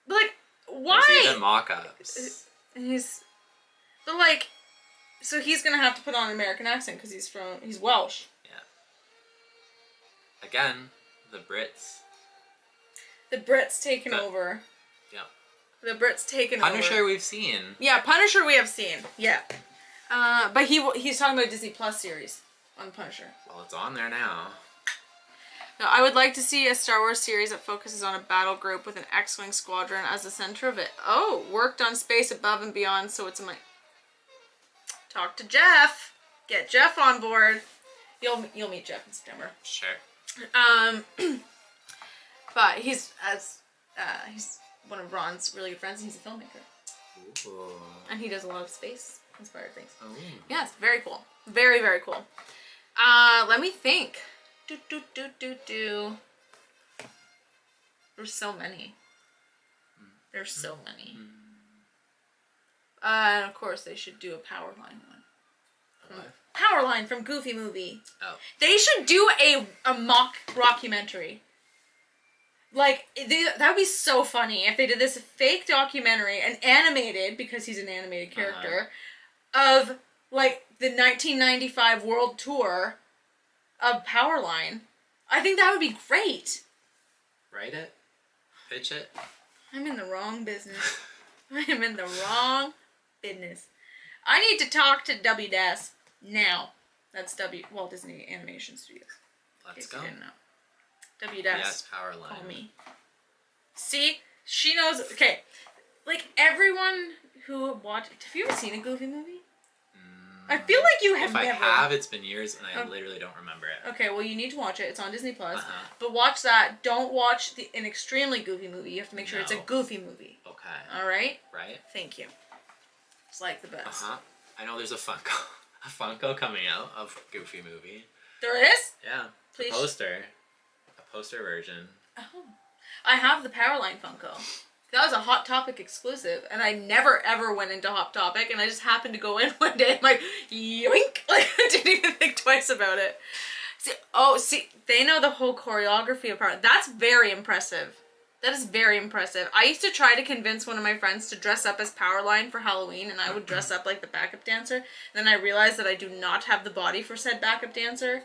Like, why? There's even mock-ups. But like, so he's gonna have to put on an American accent because he's Welsh. Yeah. Again, the Brits. The Brits taking over. Yeah. The Brits taking over. Punisher we've seen. Yeah, Punisher we have seen. Yeah. But he's talking about Disney Plus series on Punisher. Well, it's on there now. Now, I would like to see a Star Wars series that focuses on a battle group with an X-Wing squadron as the center of it. Oh, worked on space above and beyond, so it's in my... Talk to Jeff. Get Jeff on board. You'll meet Jeff in September. Sure. But he's one of Ron's really good friends, and he's a filmmaker. Ooh. And he does a lot of space inspired things. Oh. Yeah, it's very cool. Very, very cool. Let me think. There's so many. There's so many. And of course they should do a Powerline one. Powerline from Goofy Movie. Oh. They should do a mock rockumentary. Like, that would be so funny if they did this fake documentary, and animated, because he's an animated character, of, like, the 1995 world tour of Powerline. I think that would be great. Write it. Pitch it. I'm in the wrong business. I am in the wrong business. I need to talk to WDAS now. That's Walt Disney Animation Studios. Let's go. WDAS. Yes, Powerline. Call me. See? She knows. Okay. Like, everyone who watched... Have you ever seen a Goofy movie? I feel like you have If never. I have, it's been years, and I literally don't remember it. Okay, well, you need to watch it. It's on Disney Plus. Uh-huh. But watch that. Don't watch an extremely goofy movie. You have to make sure it's a goofy movie. Okay. All right? Right? Thank you. It's like the best. Uh-huh. I know there's a Funko coming out of Goofy movie. There is? Yeah. Please. A poster version. Oh. I have the Powerline Funko. That was a Hot Topic exclusive, and I never ever went into Hot Topic, and I just happened to go in one day, and I'm like, yoink! Like, I didn't even think twice about it. See, they know the whole choreography of Powerline. That's very impressive. That is very impressive. I used to try to convince one of my friends to dress up as Powerline for Halloween, and I would dress up like the backup dancer. And then I realized that I do not have the body for said backup dancer,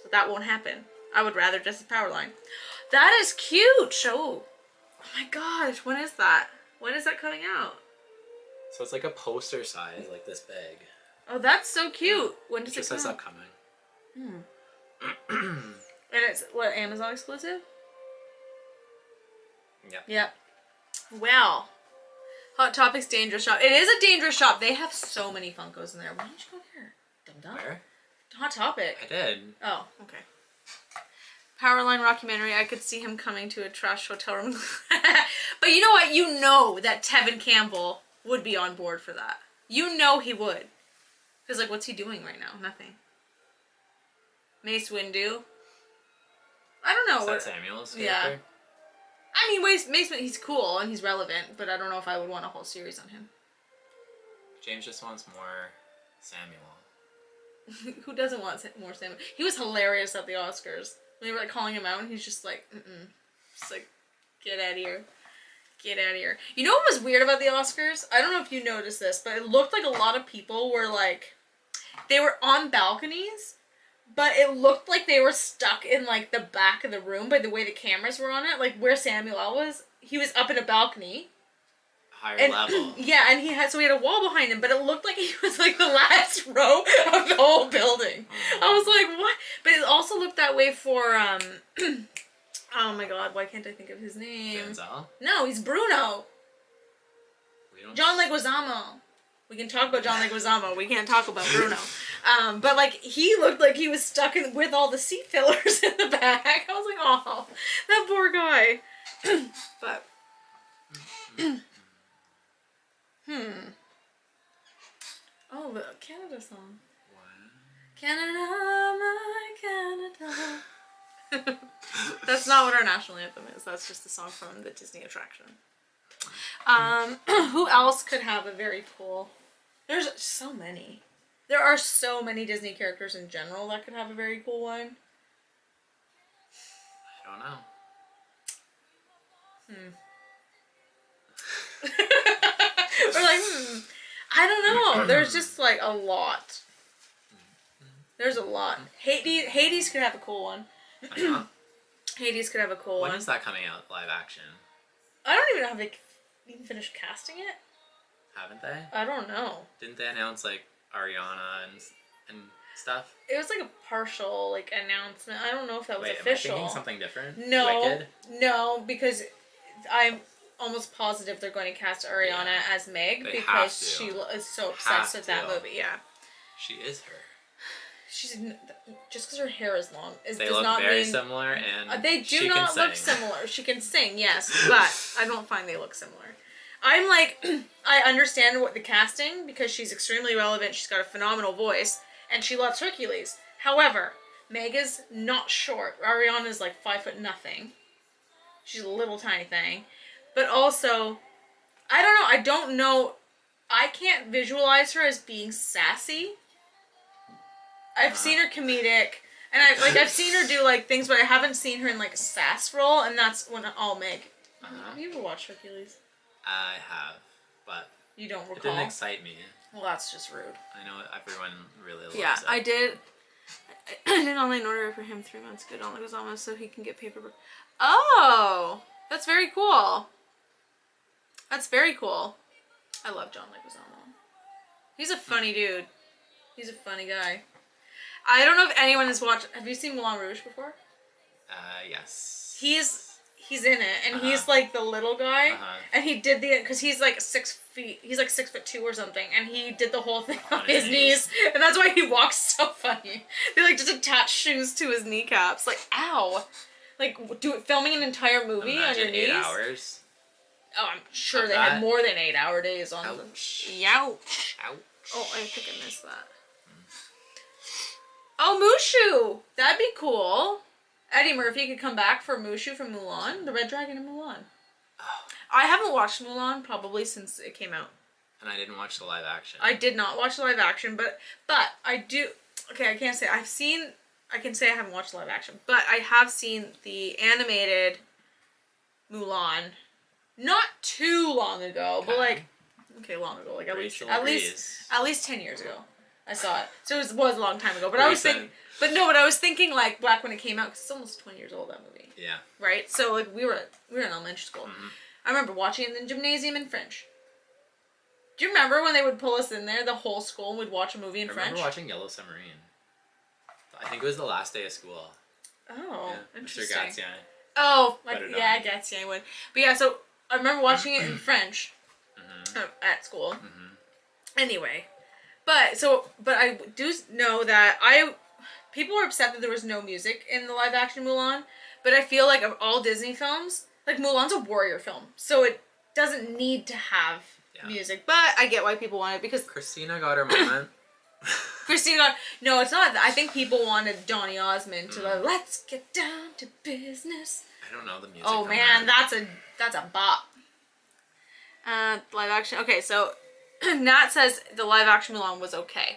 so that won't happen. I would rather dress as Powerline. That is cute! Oh my gosh, when is that? When is that coming out? So it's like a poster size, like this big. Oh, that's so cute. When does it come says out? upcoming. And it's, what, Amazon exclusive? Yep. Yep. Well, Hot Topic's dangerous shop. It is a dangerous shop. They have so many Funkos in there. Why don't you go there? Dum-dum. Where? Hot Topic. I did. Oh, okay. Powerline rockumentary. I could see him coming to a trash hotel room. But you know what? You know that Tevin Campbell would be on board for that. You know he would. Because, like, what's he doing right now? Nothing. Mace Windu. I don't know. Is that Samuel's character? Yeah. I mean, Mace Windu, he's cool and he's relevant, but I don't know if I would want a whole series on him. James just wants more Samuel. Who doesn't want more Samuel? He was hilarious at the Oscars. When they were, like, calling him out, and he's just like, Just like, get out of here. Get out of here. You know what was weird about the Oscars? I don't know if you noticed this, but it looked like a lot of people were, like, they were on balconies, but it looked like they were stuck in, like, the back of the room by the way the cameras were on it. Like, where Samuel was, he was up in a balcony. Higher level. Yeah, and he had a wall behind him, but it looked like he was, like, the last row of the whole building. I was like, what? But it also looked that way for, oh my god, why can't I think of his name? Denzel? No, he's Bruno. John Leguizamo. We can talk about John Leguizamo. We can't talk about Bruno. But, like, he looked like he was stuck in with all the seat fillers in the back. I was like, oh, that poor guy. But, oh, the Canada song. What? Canada, my Canada. That's not what our national anthem is. That's just a song from the Disney attraction. Who else could have a very cool... There's so many. There are so many Disney characters in general that could have a very cool one. I don't know. We're like, I don't know. There's just, like, a lot. There's a lot. Hades could have a cool one. Hades could have a cool one. When is that coming out, live action? I don't even know if they even finished casting it. Haven't they? I don't know. Didn't they announce, like, Ariana and stuff? It was like a partial, like, announcement. I don't know if that was Wait, official. Am I thinking something different? No. Wicked? No, because I'm almost positive they're going to cast Ariana as Meg because she is so obsessed with that movie. Yeah. She is her. She's just because her hair is long they does look not very mean similar, and they do not look similar. She can sing, yes, but I don't find they look similar. I'm like, I understand what the casting because she's extremely relevant. She's got a phenomenal voice, and she loves Hercules. However, Meg is not short. Ariana's like 5'0". She's a little tiny thing, but also, I don't know. I can't visualize her as being sassy. I've seen her comedic, and I've seen her do, like, things, but I haven't seen her in, like, a sass role, and that's when all Meg. Have you ever watched Hercules? I have, but you don't recall? It didn't excite me. Well, that's just rude. I know everyone really loves it. Yeah, I did an online order for him 3 months ago. Don't look almost so he can get paperwork. Oh, that's very cool. That's very cool. I love John Leguizamo. He's a funny dude. He's a funny guy. I don't know if anyone has watched... Have you seen Moulin Rouge before? Yes. he's in it, and he's like the little guy, and he did because he's like 6 feet, he's like 6'2" or something, and he did the whole thing on his knees, and that's why he walks so funny. They like just attach shoes to his kneecaps, like ow, like filming an entire movie on your knees. 8 hours. Oh, I'm sure they had more than 8-hour days on them. Ouch. Ouch. Oh, I think I missed that. Oh, Mushu! That'd be cool. Eddie Murphy could come back for Mushu from Mulan, the Red Dragon in Mulan. Oh. I haven't watched Mulan probably since it came out. And I didn't watch the live action. I did not watch the live action, but I do. Okay, I can't say I can say I haven't watched the live action, but I have seen the animated Mulan. Not too long ago, but like long ago, like at least 10 years ago. I saw it, so it was a long time ago. But I was thinking like back when it came out, because it's almost 20 years old, that movie. Yeah. Right. So like we were in elementary school. Mm-hmm. I remember watching it in the gymnasium in French. Do you remember when they would pull us in there, the whole school, and we'd watch a movie in French? I remember watching Yellow Submarine. I think it was the last day of school. Oh, yeah. Interesting. Mr. Gatien. Oh, Gatien would. But yeah, so I remember watching it in French at school. Mm-hmm. Anyway. But I do know that people were upset that there was no music in the live action Mulan, but I feel like of all Disney films, like Mulan's a warrior film, so it doesn't need to have music. But I get why people want it because Christina got her moment. No, it's not. I think people wanted Donny Osmond to let's get down to business. I don't know the music. Oh man, that's a bop. Live action. Okay, so. Nat says the live action Mulan was okay.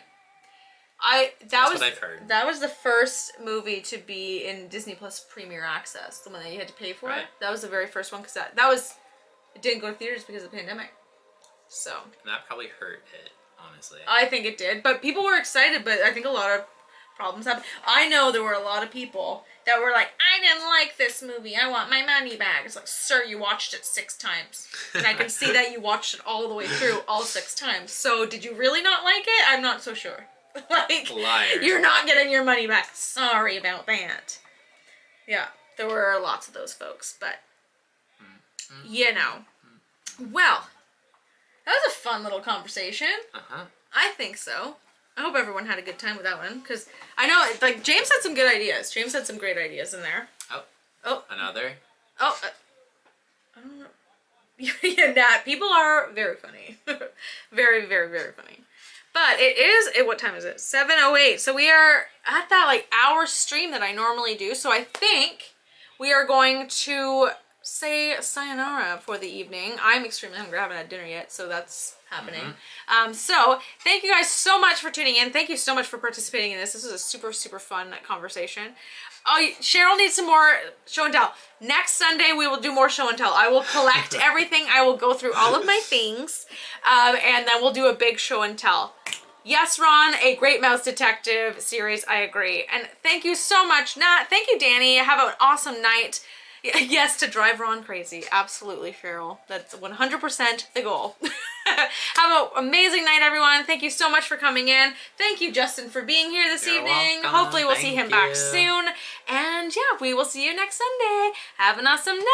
That's what I've heard. That was the first movie to be in Disney Plus Premier Access, the one that you had to pay for. Right. That was the very first one because it didn't go to theaters because of the pandemic. So and that probably hurt it, honestly. I think it did, but people were excited. But I think a lot of problems happened. I know there were a lot of people that were like, I didn't like this movie. I want my money back. It's like, sir, you watched it 6 times. And I can see that you watched it all the way through, all 6 times. So did you really not like it? I'm not so sure. Like, liar. You're not getting your money back. Sorry about that. Yeah, there were lots of those folks, but you know. Well, that was a fun little conversation. I think so. I hope everyone had a good time with that one, because I know, like, James had some good ideas. James had some great ideas in there. Oh. Another? Oh. I don't know. Yeah, Nat, people are very funny. Very, very, very funny. But what time is it? 7:08. So we are at that, like, hour stream that I normally do. So I think we are going to say sayonara for the evening. I'm extremely hungry. I haven't had dinner yet, so that's happening. So thank you guys so much for tuning in. Thank you so much for participating in this. This was a super, super fun conversation. Oh, Cheryl needs some more show and tell. Next Sunday, we will do more show and tell. I will collect everything. I will go through all of my things, and then we'll do a big show and tell. Yes, Ron, a great mouse detective series. I agree. And thank you so much, Nat. Thank you, Danny. Have an awesome night. Yes, to drive Ron crazy. Absolutely, Cheryl. That's 100% the goal. Have an amazing night, everyone. Thank you so much for coming in. Thank you, Justin, for being here this evening. Welcome. Hopefully we'll see him back soon. And yeah, we will see you next Sunday. Have an awesome night.